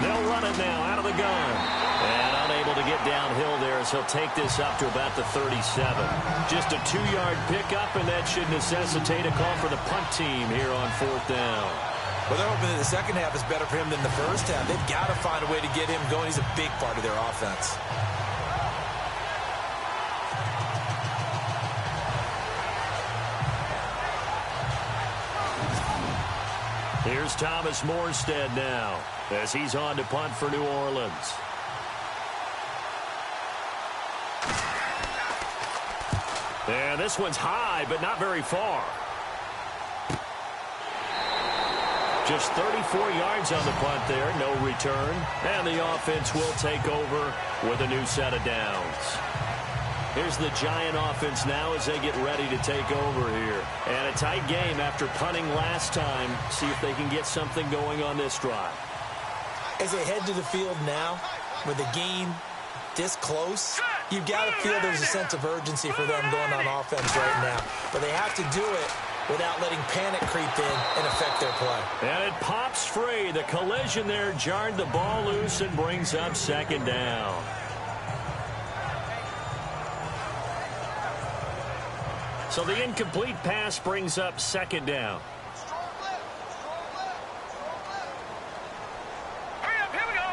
They'll run it now out of the gun. And unable to get downhill there as he'll take this up to about the 37. Just a 2-yard pickup, and that should necessitate a call for the punt team here on 4th down. Well, they're hoping that the second half is better for him than the first half. They've got to find a way to get him going. He's a big part of their offense. Here's Thomas Morstead now as he's on to punt for New Orleans. And this one's high, but not very far. Just 34 yards on the punt there, no return. And the offense will take over with a new set of downs. Here's the Giant offense now as they get ready to take over here. And a tight game after punting last time. See if they can get something going on this drive. As they head to the field now, with the game this close, you've got to feel there's a sense of urgency for them going on offense right now. But they have to do it without letting panic creep in and affect their play. And it pops free. The collision there jarred the ball loose and brings up 2nd down. So the incomplete pass brings up 2nd down. Hurry up, here we go.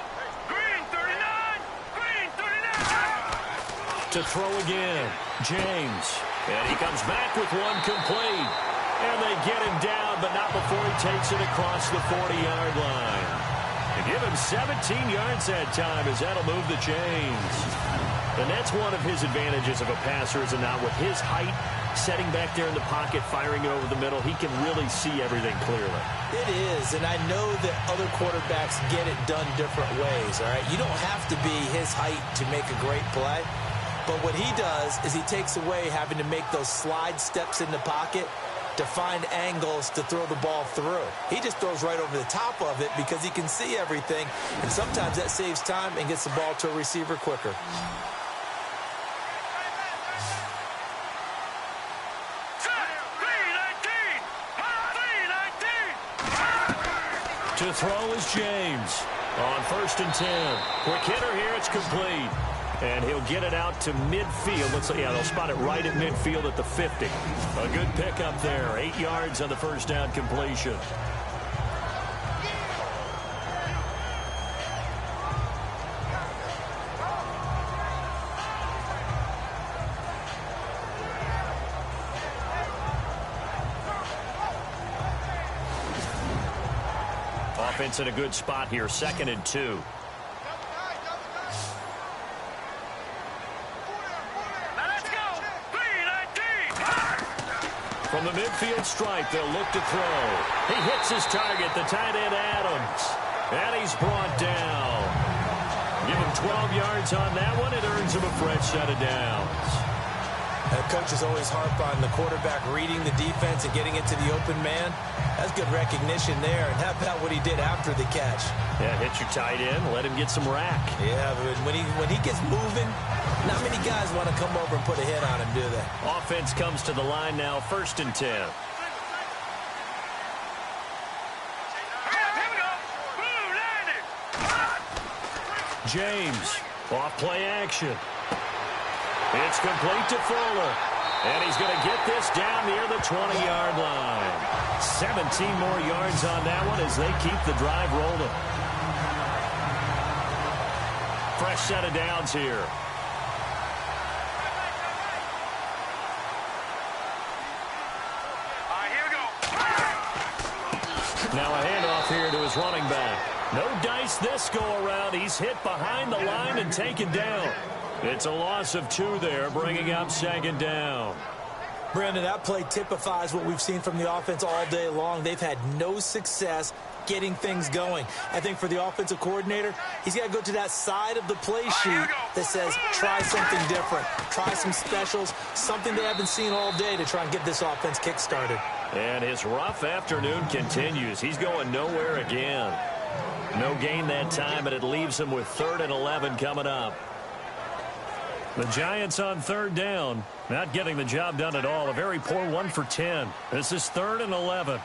Green 39. Green 39. To throw again, James. And he comes back with one complete. And they get him down, but not before he takes it across the 40-yard line. They give him 17 yards that time as that'll move the chains. And that's one of his advantages of a passer, is it not? With his height, setting back there in the pocket, firing it over the middle. He can really see everything clearly. It is, and I know that other quarterbacks get it done different ways, all right? You don't have to be his height to make a great play, but what he does is he takes away having to make those slide steps in the pocket to find angles to throw the ball through. He just throws right over the top of it because he can see everything, and sometimes that saves time and gets the ball to a receiver quicker. To throw is James on 1st and 10. Quick hitter here. It's complete. And he'll get it out to midfield. Let's see. Yeah, they'll spot it right at midfield at the 50. A good pickup there. 8 yards on the first down completion. Offense in a good spot here. 2nd and 2. From the midfield stripe, they'll look to throw. He hits his target, the tight end Adams. And he's brought down. Give him 12 yards on that one. It earns him a fresh set of downs. Coaches always harp on the quarterback reading the defense and getting it to the open man. That's good recognition there. And how about what he did after the catch? Yeah, hit your tight end, let him get some rack. Yeah, but when he gets moving, not many guys want to come over and put a hit on him, do they? Offense comes to the line now, 1st and 10. James, off play action. It's complete to Fuller. And he's going to get this down near the 20-yard line. 17 more yards on that one as they keep the drive rolling. Fresh set of downs here. Now a handoff here to his running back. No dice this go around. He's hit behind the line and taken down. It's a loss of 2 there, bringing up 2nd down. Brandon, that play typifies what we've seen from the offense all day long. They've had no success getting things going. I think for the offensive coordinator, he's got to go to that side of the play sheet that says try something different, try some specials, something they haven't seen all day to try and get this offense kick-started. And his rough afternoon continues. He's going nowhere again. No gain that time, and it leaves him with 3rd and 11 coming up. The Giants on 3rd down, not getting the job done at all. A very poor 1 for 10. This is 3rd and 11.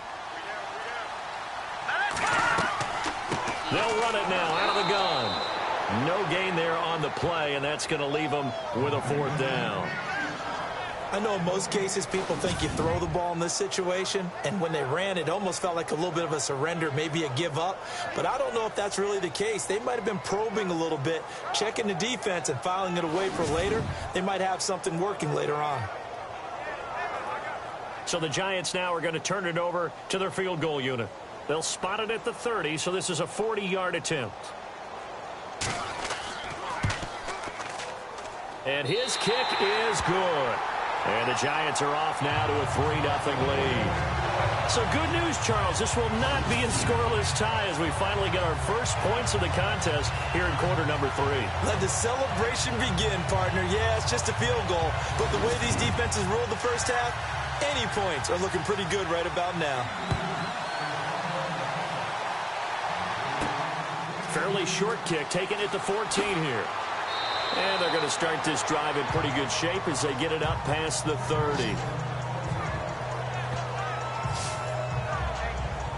They'll run it now out of the gun. No gain there on the play, and that's going to leave them with a 4th down. I know in most cases people think you throw the ball in this situation, and when they ran, it almost felt like a little bit of a surrender, maybe a give up. But I don't know if that's really the case. They might have been probing a little bit, checking the defense and filing it away for later. They might have something working later on. So the Giants now are going to turn it over to their field goal unit. They'll spot it at the 30, so this is a 40-yard attempt. And his kick is good. And the Giants are off now to a 3-0 lead. So good news, Charles. This will not be a scoreless tie as we finally get our first points of the contest here in quarter number 3. Let the celebration begin, partner. Yeah, it's just a field goal. But the way these defenses ruled the first half, any points are looking pretty good right about now. Fairly short kick, taking it to 14 here. And they're going to start this drive in pretty good shape as they get it up past the 30.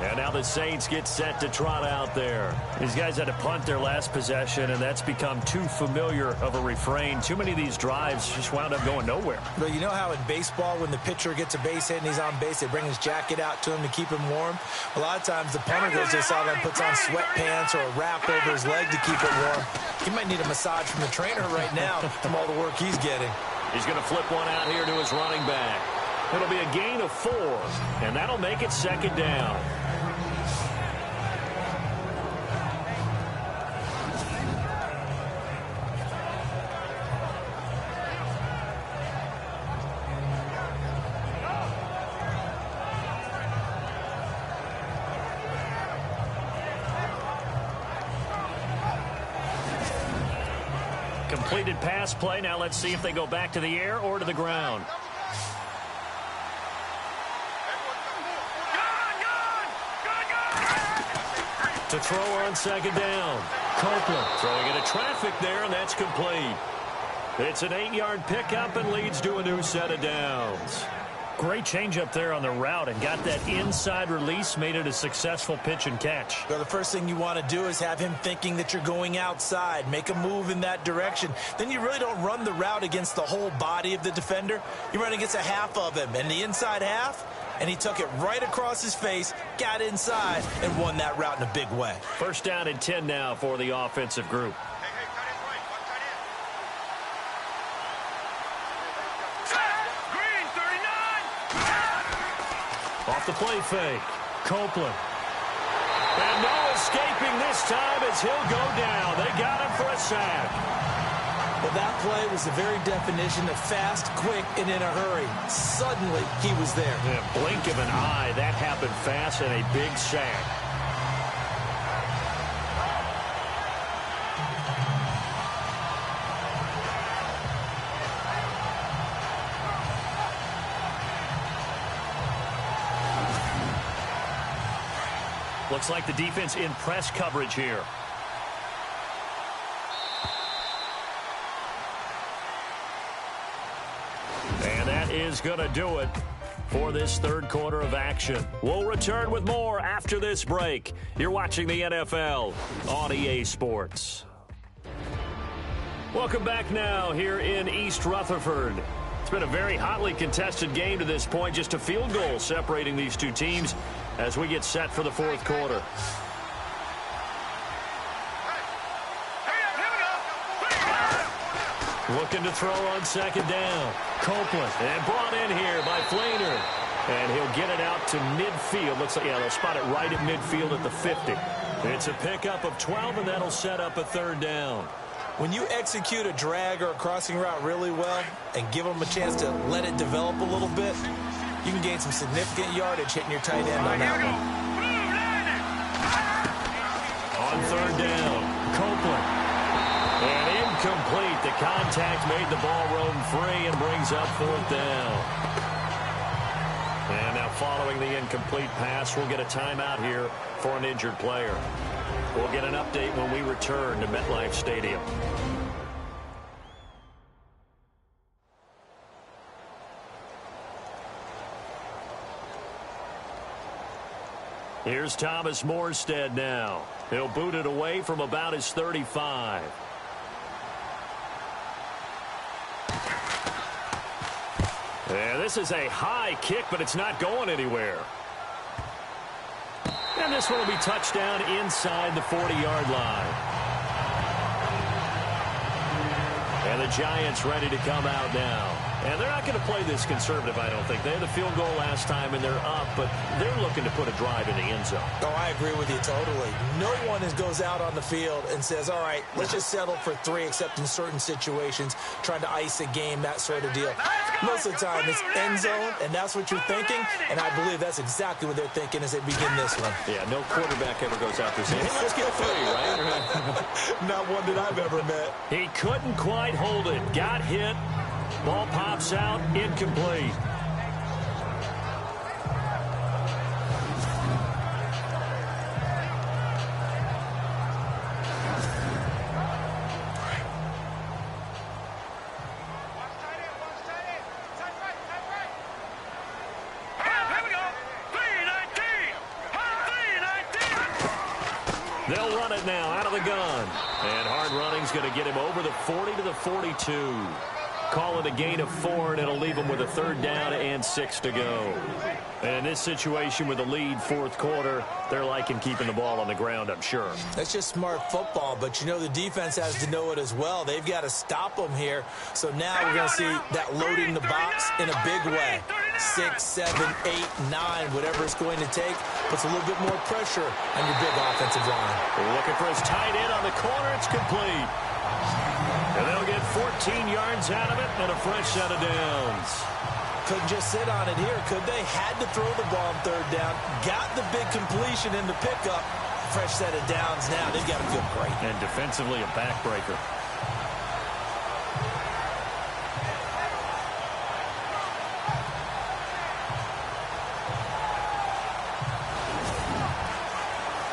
And now the Saints get set to trot out there. These guys had to punt their last possession, and that's become too familiar of a refrain. Too many of these drives just wound up going nowhere. But you know how in baseball, when the pitcher gets a base hit and he's on base, they bring his jacket out to him to keep him warm? A lot of times the punter goes to the sideline, puts on sweatpants or a wrap over his leg to keep it warm. He might need a massage from the trainer right now from all the work he's getting. He's going to flip one out here to his running back. It'll be a gain of 4, and that'll make it 2nd down. completed pass play. Now let's see if they go back to the air or to the ground. To throw on second down. Copeland throwing into traffic there, and that's complete. It's an 8-yard pickup and leads to a new set of downs. Great change up there on the route and got that inside release, made it a successful pitch and catch. Well, the first thing you want to do is have him thinking that you're going outside, make a move in that direction. Then you really don't run the route against the whole body of the defender. You run against a half of him, and the inside half, and he took it right across his face, got inside, and won that route in a big way. First down and 10 now for the offensive group. Off the play fake. Copeland. And no escaping this time as he'll go down. They got him for a sack. Well, that play was the very definition of fast, quick, and in a hurry. Suddenly, he was there. Yeah, blink of an eye. That happened fast and a big sack. Looks like the defense in press coverage here. And that is going to do it for this third quarter of action. We'll return with more after this break. You're watching the NFL on EA Sports. Welcome back now here in East Rutherford. It's been a very hotly contested game to this point. Just a field goal separating these two teams as we get set for the fourth quarter. Looking to throw on second down. Copeland. And brought in here by Flainer. And he'll get it out to midfield. Looks like, yeah, they'll spot it right at midfield at the 50. It's a pickup of 12, and that'll set up a third down. When you execute a drag or a crossing route really well and give them a chance to let it develop a little bit, you can gain some significant yardage hitting your tight end on that one. On third down, Copeland. And incomplete. The contact made the ball roam free and brings up fourth down. And now following the incomplete pass, we'll get a timeout here for an injured player. We'll get an update when we return to MetLife Stadium. Here's Thomas Morstead now. He'll boot it away from about his 35. Yeah, this is a high kick, but it's not going anywhere. And this one will be touchdown inside the 40-yard line. And the Giants ready to come out now. And they're not going to play this conservative, I don't think. They had the field goal last time, and they're up, but they're looking to put a drive in the end zone. Oh, I agree with you totally. No one goes out on the field and says, all right, let's just settle for 3, except in certain situations, trying to ice a game, that sort of deal. Most of the time, it's end zone, and that's what you're thinking, and I believe that's exactly what they're thinking as they begin this one. Yeah, no quarterback ever goes out there saying, hey, let's get 3, right? Not one that I've ever met. He couldn't quite hold it. Got hit. Ball pops out, incomplete. They'll run it now out of the gun. And hard running's going to get him over the 40 to the 42. Call it a gain of 4, and it'll leave them with a third down and 6 to go. And in this situation with the lead fourth quarter, they're liking keeping the ball on the ground, I'm sure. That's just smart football, but you know the defense has to know it as well. They've got to stop them here. So now we're going to see that loading the box in a big way. 6, 7, 8, 9, whatever it's going to take, puts a little bit more pressure on your big offensive line. Looking for his tight end on the corner. It's complete. And they'll get 14 yards out of it and a fresh set of downs. Couldn't just sit on it here, could they? Had to throw the ball on third down. Got the big completion in the pickup. Fresh set of downs now. They've got to feel great. And defensively, a backbreaker.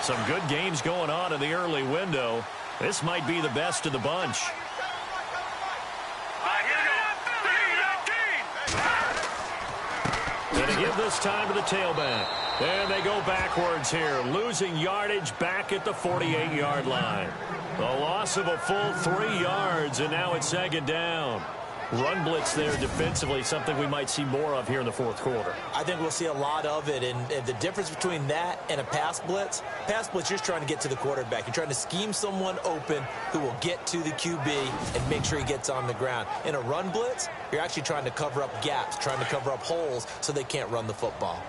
Some good games going on in the early window. This might be the best of the bunch. Going to give this time to the tailback. And they go backwards here, losing yardage back at the 48-yard line. A loss of a full 3 yards, and now it's second down. Run blitz there defensively, something we might see more of here in the fourth quarter. I think we'll see a lot of it, and the difference between that and a pass blitz, you're just trying to get to the quarterback. You're trying to scheme someone open who will get to the QB and make sure he gets on the ground. In a run blitz, you're actually trying to cover up gaps, trying to cover up holes so they can't run the football.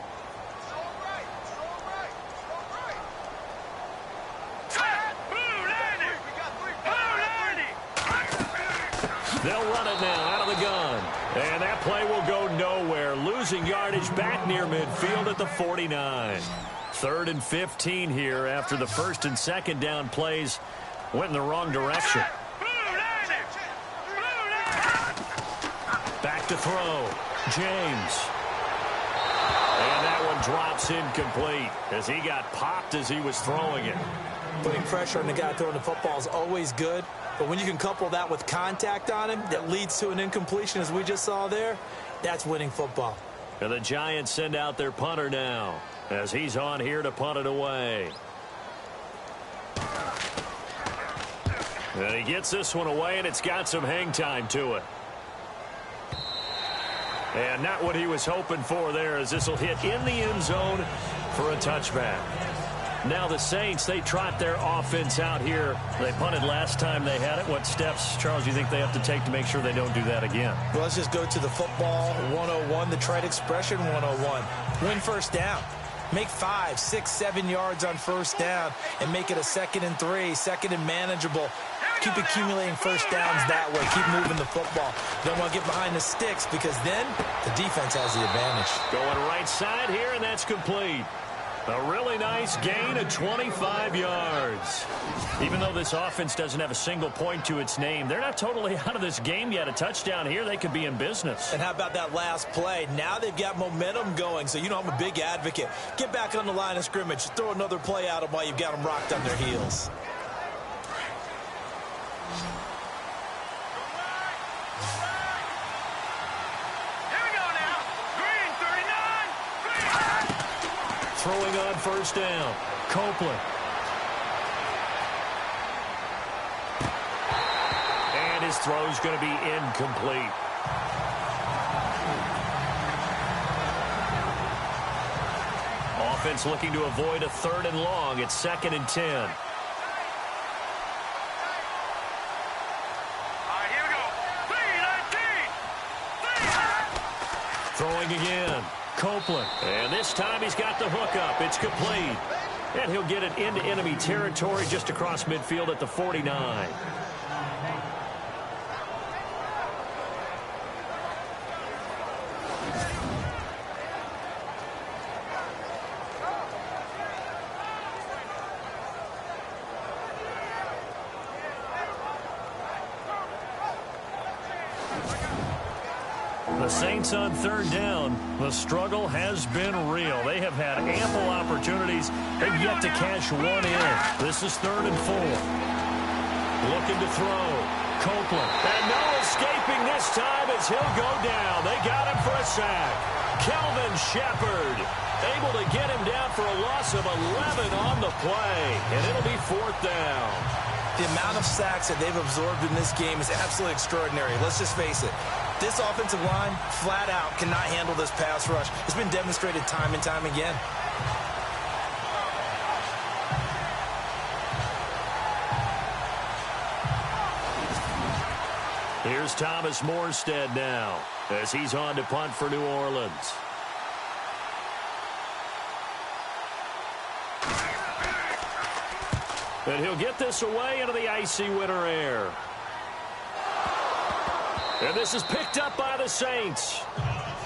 They'll run it now out of the gun. And that play will go nowhere. Losing yardage back near midfield at the 49. 3rd and 15 here after the first and second down plays went in the wrong direction. Back to throw. James. And that one drops incomplete as he got popped as he was throwing it. Putting pressure on the guy throwing the football is always good. But when you can couple that with contact on him that leads to an incompletion, as we just saw there, that's winning football. And the Giants send out their punter now as he's on here to punt it away. And he gets this one away, and it's got some hang time to it. And not what he was hoping for there, as this will hit in the end zone for a touchback. Now the Saints, they trot their offense out here. They punted last time they had it. What steps, Charles, do you think they have to take to make sure they don't do that again? Well, let's just go to the football 101, the trite expression 101. Win first down. Make 5, 6, 7 yards on first down and make it a 2nd and 3, 2nd and manageable. Keep accumulating first downs that way. Keep moving the football. Don't want to get behind the sticks because then the defense has the advantage. Going right side here, and that's complete. A really nice gain of 25 yards. Even though this offense doesn't have a single point to its name, they're not totally out of this game yet. A touchdown here, they could be in business. And how about that last play? Now they've got momentum going. So, you know, I'm a big advocate. Get back on the line of scrimmage. Throw another play at them while you've got them rocked on their heels. Throwing on first down, Copeland. And his throw's going to be incomplete. Offense looking to avoid a 3rd and long. It's 2nd and 10. All right, here we go. 3-19. Throwing again. Copeland. And this time he's got the hook up. It's complete. And he'll get it into enemy territory just across midfield at the 49. The Saints on 3rd down. The struggle has been real. They have had ample opportunities. They've yet to cash one in. This is 3rd and 4. Looking to throw. Copeland. And no escaping this time as he'll go down. They got him for a sack. Kelvin Shepard able to get him down for a loss of 11 on the play. And it'll be 4th down. The amount of sacks that they've absorbed in this game is absolutely extraordinary. Let's just face it. This offensive line, flat out, cannot handle this pass rush. It's been demonstrated time and time again. Here's Thomas Morstead now as he's on to punt for New Orleans. And he'll get this away into the icy winter air. And this is picked up by the Saints.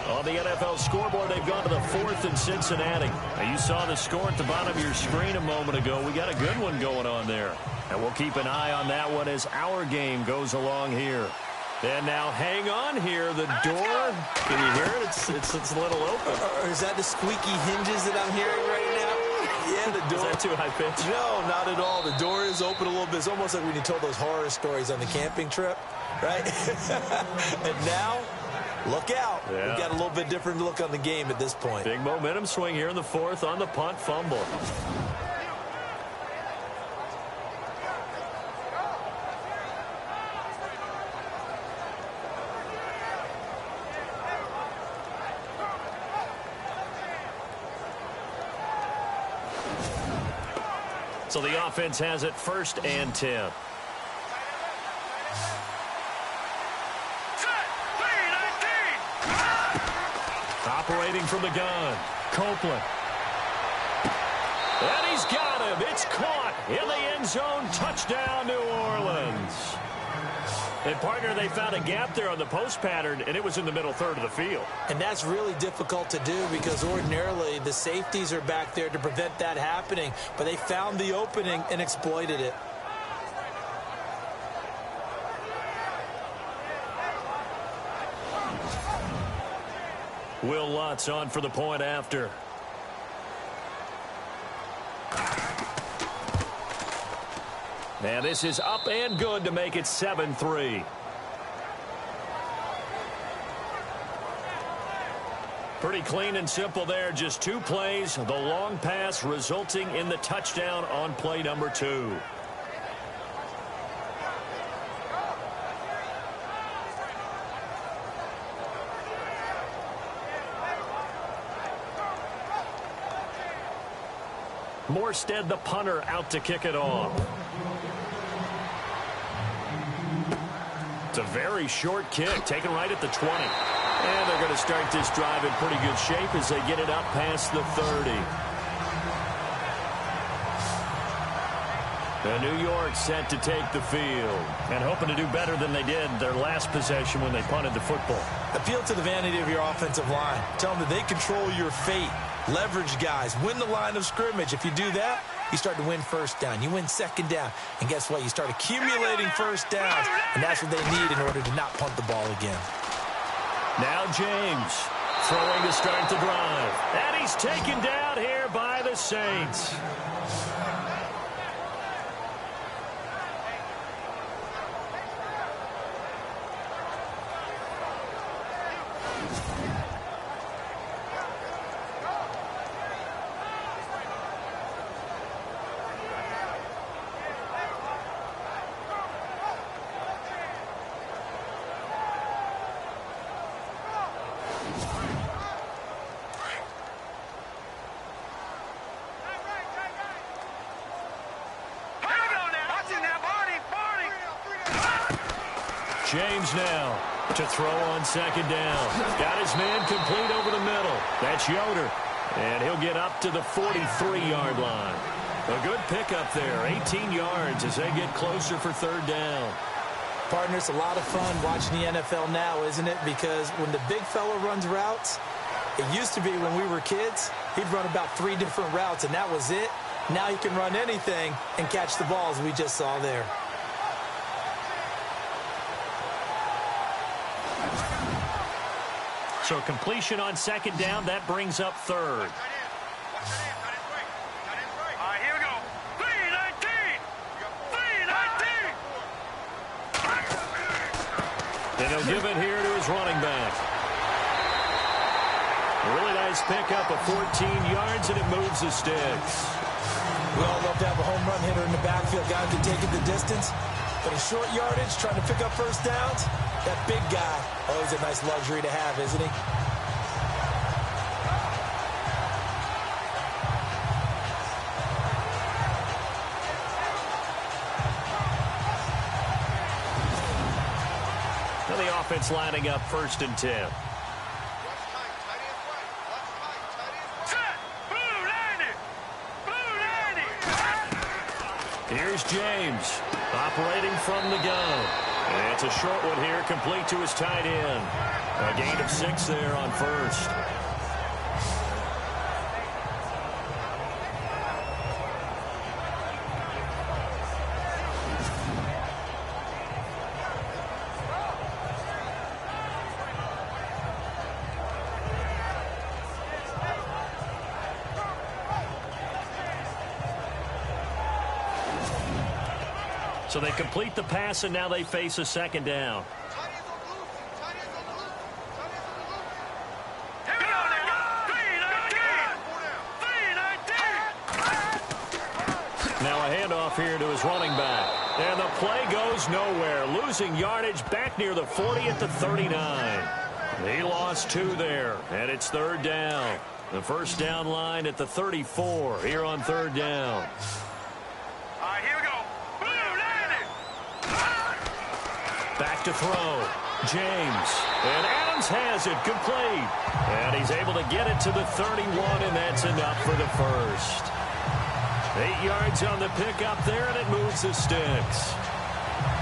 On the NFL scoreboard, they've gone to the 4th in Cincinnati. Now, you saw the score at the bottom of your screen a moment ago. We got a good one going on there. And we'll keep an eye on that one as our game goes along here. And now hang on here. The door, can you hear it? It's a little open. Or is that the squeaky hinges that I'm hearing right now? The door. Is that too high pitch? No, not at all. The door is open a little bit. It's almost like when you told those horror stories on the camping trip, right? And now, look out. Yeah. We've got a little bit different look on the game at this point. Big momentum swing here in the fourth on the punt fumble. So the offense has it 1st and 10. Operating from the gun, Copeland. And he's got him. It's caught in the end zone. Touchdown, New Orleans. And, partner, they found a gap there on the post pattern, and it was in the middle third of the field. And that's really difficult to do because ordinarily the safeties are back there to prevent that happening. But they found the opening and exploited it. Will Lutz on for the point after. And this is up and good to make it 7-3. Pretty clean and simple there. Just 2 plays. The long pass resulting in the touchdown on play number 2. Morstead, the punter, out to kick it off. It's a very short kick, taken right at the 20. And they're going to start this drive in pretty good shape as they get it up past the 30. And New York set to take the field and hoping to do better than they did their last possession when they punted the football. Appeal to the vanity of your offensive line. Tell them that they control your fate. Leverage guys. Win the line of scrimmage. If you do that, you start to win first down. You win second down. And guess what? You start accumulating first downs. And that's what they need in order to not punt the ball again. Now James throwing to start the drive. And he's taken down here by the Saints. James now to throw on second down. Got his man complete over the middle. That's Yoder. And he'll get up to the 43-yard line. A good pickup there. 18 yards as they get closer for third down. Partner, it's a lot of fun watching the NFL now, isn't it? Because when the big fella runs routes, it used to be when we were kids, he'd run about 3 different routes, and that was it. Now he can run anything and catch the ball, as we just saw there. So completion on second down, that brings up third. All right, here we go. 3-19. 3-19. And he'll give it here to his running back. A really nice pickup of 14 yards, and it moves the sticks. We all love to have a home run hitter in the backfield. Guy can take it the distance. But in short yardage, trying to pick up first downs, that big guy, always a nice luxury to have, isn't he? Now the offense lining up 1st and 10. Here's James, operating from the gun. And it's a short one here, complete to his tight end. A gain of 6 there on first. So they complete the pass, and now they face a second down. Now a handoff here to his running back. And the play goes nowhere. Losing yardage back near the 40 at the 39. He lost 2 there, and it's third down. The first down line at the 34 here on third down. All right, here we go. Back to throw. James. And Adams has it complete. And he's able to get it to the 31, and that's enough for the first. 8 yards on the pickup there, and it moves the sticks.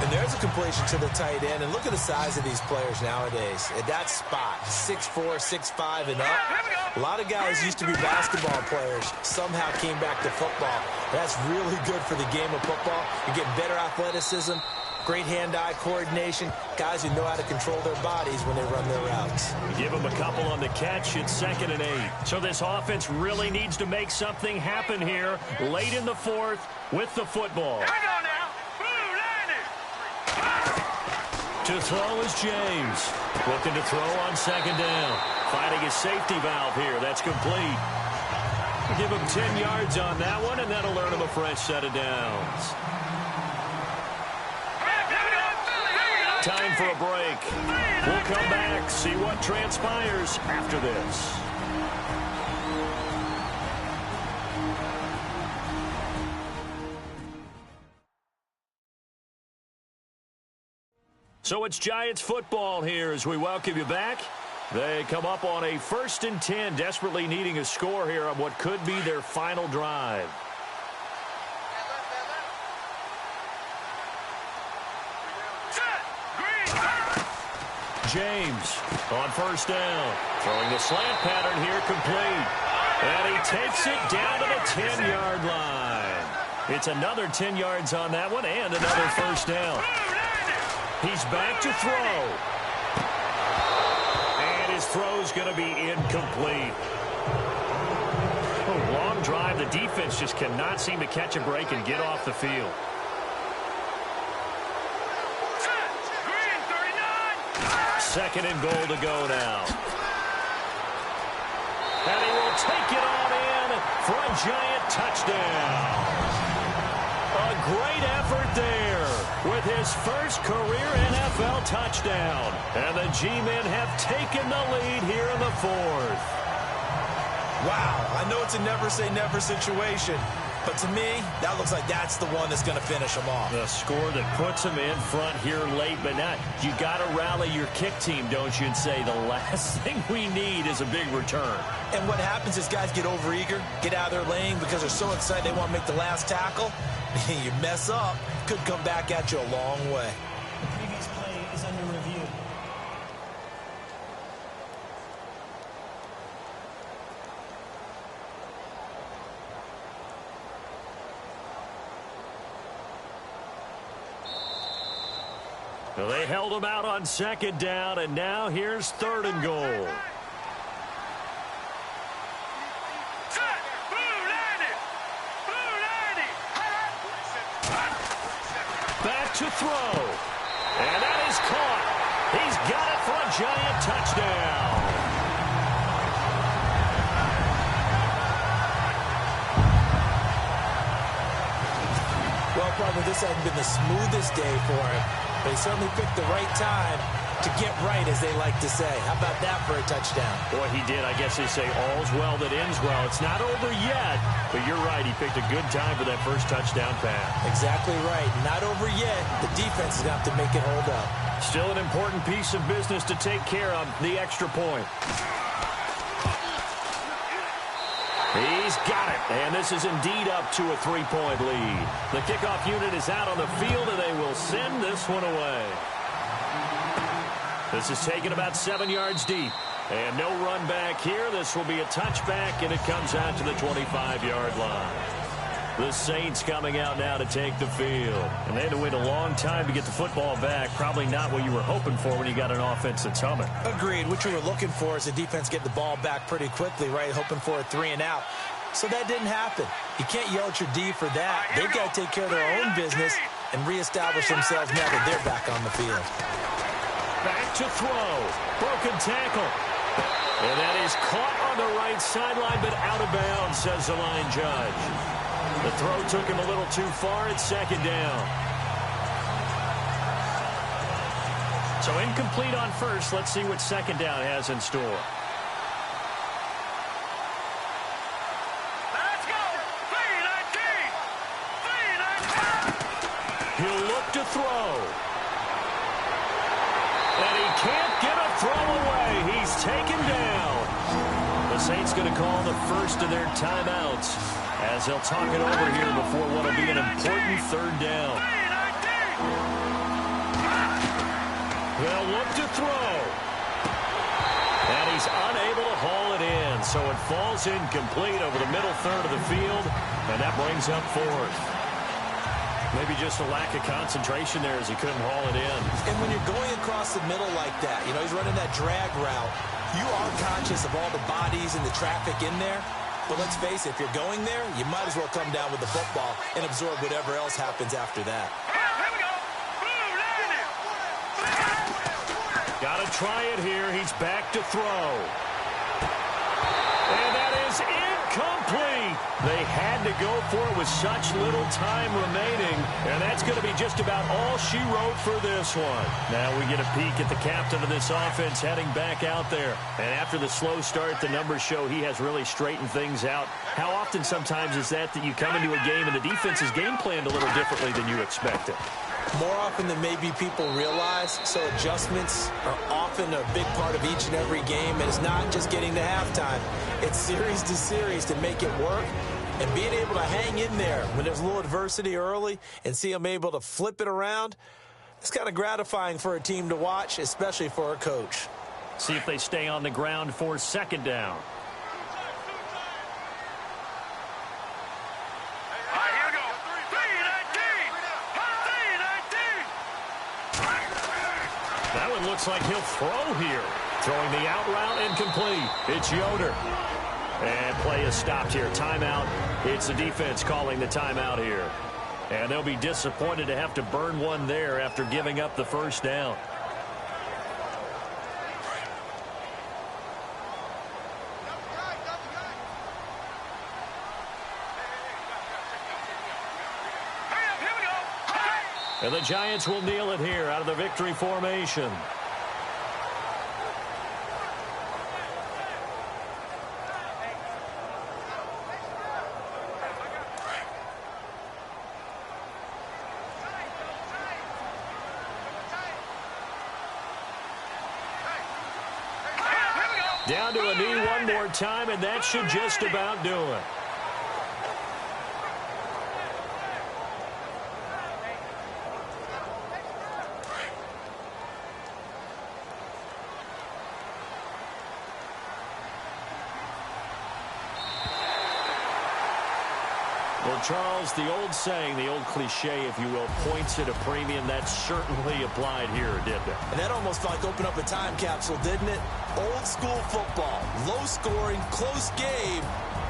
And there's a completion to the tight end. And look at the size of these players nowadays. At that spot, 6'4", 6'5", and up. A lot of guys used to be basketball players. Somehow came back to football. That's really good for the game of football. You're getting better athleticism, great hand-eye coordination, guys who know how to control their bodies when they run their routes. Give them a couple on the catch. It's 2nd and 8. So this offense really needs to make something happen here late in the 4th with the football. Here we go now. To throw is James. Looking to throw on 2nd down. Finding his safety valve here. That's complete. Give him 10 yards on that one, and that'll earn him a fresh set of downs. Time for a break. We'll come back, see what transpires after this. So it's Giants football here as we welcome you back. They come up on a 1st and 10, desperately needing a score here on what could be their final drive. James on 1st down. Throwing the slant pattern here complete. And he takes it down to the 10-yard line. It's another 10 yards on that one and another 1st down. He's back to throw. And his throw's going to be incomplete. Oh, long drive. The defense just cannot seem to catch a break and get off the field. Second and goal to go now. And he will take it on in for a Giant touchdown. A great effort there with his first career NFL touchdown. And the G-men have taken the lead here in the 4th. Wow, I know it's a never-say-never situation, but to me, that looks like that's the one that's going to finish them off. The score that puts them in front here late, but not. You got to rally your kick team, don't you, and say the last thing we need is a big return. And what happens is guys get overeager, get out of their lane because they're so excited they want to make the last tackle. You mess up, could come back at you a long way. The previous play is under review. Well, they held him out on 2nd down, and now here's 3rd and goal. Back to throw. And that is caught. He's got it for a Giant touchdown. Well, partner, this hasn't been the smoothest day for him, but he certainly picked the right time to get right, as they like to say. How about that for a touchdown? Boy, he did. I guess they say all's well that ends well. It's not over yet, but you're right. He picked a good time for that first touchdown pass. Exactly right. Not over yet. The defense is going to have to make it hold up. Still an important piece of business to take care of, the extra point. He's got it, and this is indeed up to a 3-point lead. The kickoff unit is out on the field, and they will send this one away. This is taken about 7 yards deep. And no run back here. This will be a touchback, and it comes out to the 25-yard line. The Saints coming out now to take the field. And they had to wait a long time to get the football back. Probably not what you were hoping for when you got an offense that's humming. Agreed. What you were looking for is the defense getting the ball back pretty quickly, right? Hoping for a 3 and out. So that didn't happen. You can't yell at your D for that. They've got to take care of their own business and reestablish themselves now that they're back on the field. Back to throw. Broken tackle. And that is caught on the right sideline, but out of bounds, says the line judge. The throw took him a little too far. It's second down. So incomplete on first. Let's see what second down has in store. Let's go! 3-19! 3-19! He'll look to throw. And he can't get a throw away. He's taken down. The Saints going to call the first of their timeouts as they'll talk it over here before what will be an important third down. 3-19! They'll look to throw. And he's unable to haul it in. So it falls incomplete over the middle third of the field. And that brings up fourth. Maybe just a lack of concentration there as he couldn't haul it in. And when you're going across the middle like that, you know, he's running that drag route, you are conscious of all the bodies and the traffic in there. But let's face it, if you're going there, you might as well come down with the football and absorb whatever else happens after that. Here we go! Blue landing! Got to try it here. He's back to throw. And that is incomplete. They had to go for it with such little time remaining. And that's going to be just about all she wrote for this one. Now we get a peek at the captain of this offense heading back out there. And after the slow start, the numbers show he has really straightened things out. How often sometimes is that you come into a game and the defense is game planned a little differently than you expected? More often than maybe people realize, so adjustments are often a big part of each and every game, and it's not just getting to halftime. It's series to series to make it work, and being able to hang in there when there's a little adversity early and see them able to flip it around, it's kind of gratifying for a team to watch, especially for a coach. See if they stay on the ground for second down. That one looks like he'll throw here. Throwing the out route incomplete. It's Yoder. And play is stopped here. Timeout. It's the defense calling the timeout here. And they'll be disappointed to have to burn one there after giving up the first down. And the Giants will kneel it here out of the victory formation. Down to a knee one more time, and that should just about do it. Well, Charles, the old saying, the old cliche, if you will, points at a premium. That certainly applied here, didn't it? And that almost like opened up a time capsule, didn't it? Old school football, low scoring, close game.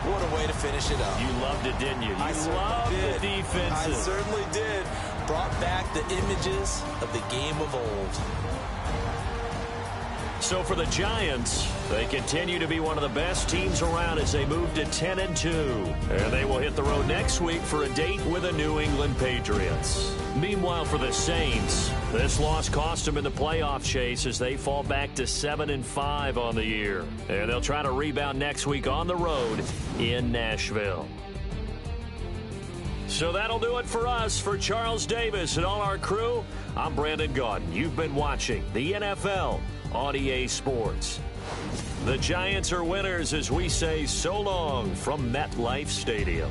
What a way to finish it up. You loved it, didn't you? You loved the defenses. I certainly did. Brought back the images of the game of old. So for the Giants, they continue to be one of the best teams around as they move to 10-2. And they will hit the road next week for a date with the New England Patriots. Meanwhile, for the Saints, this loss cost them in the playoff chase as they fall back to 7-5 on the year. And they'll try to rebound next week on the road in Nashville. So that'll do it for us. For Charles Davis and all our crew, I'm Brandon Gaudin. You've been watching the NFL on EA Sports. The Giants are winners as we say so long from MetLife Stadium.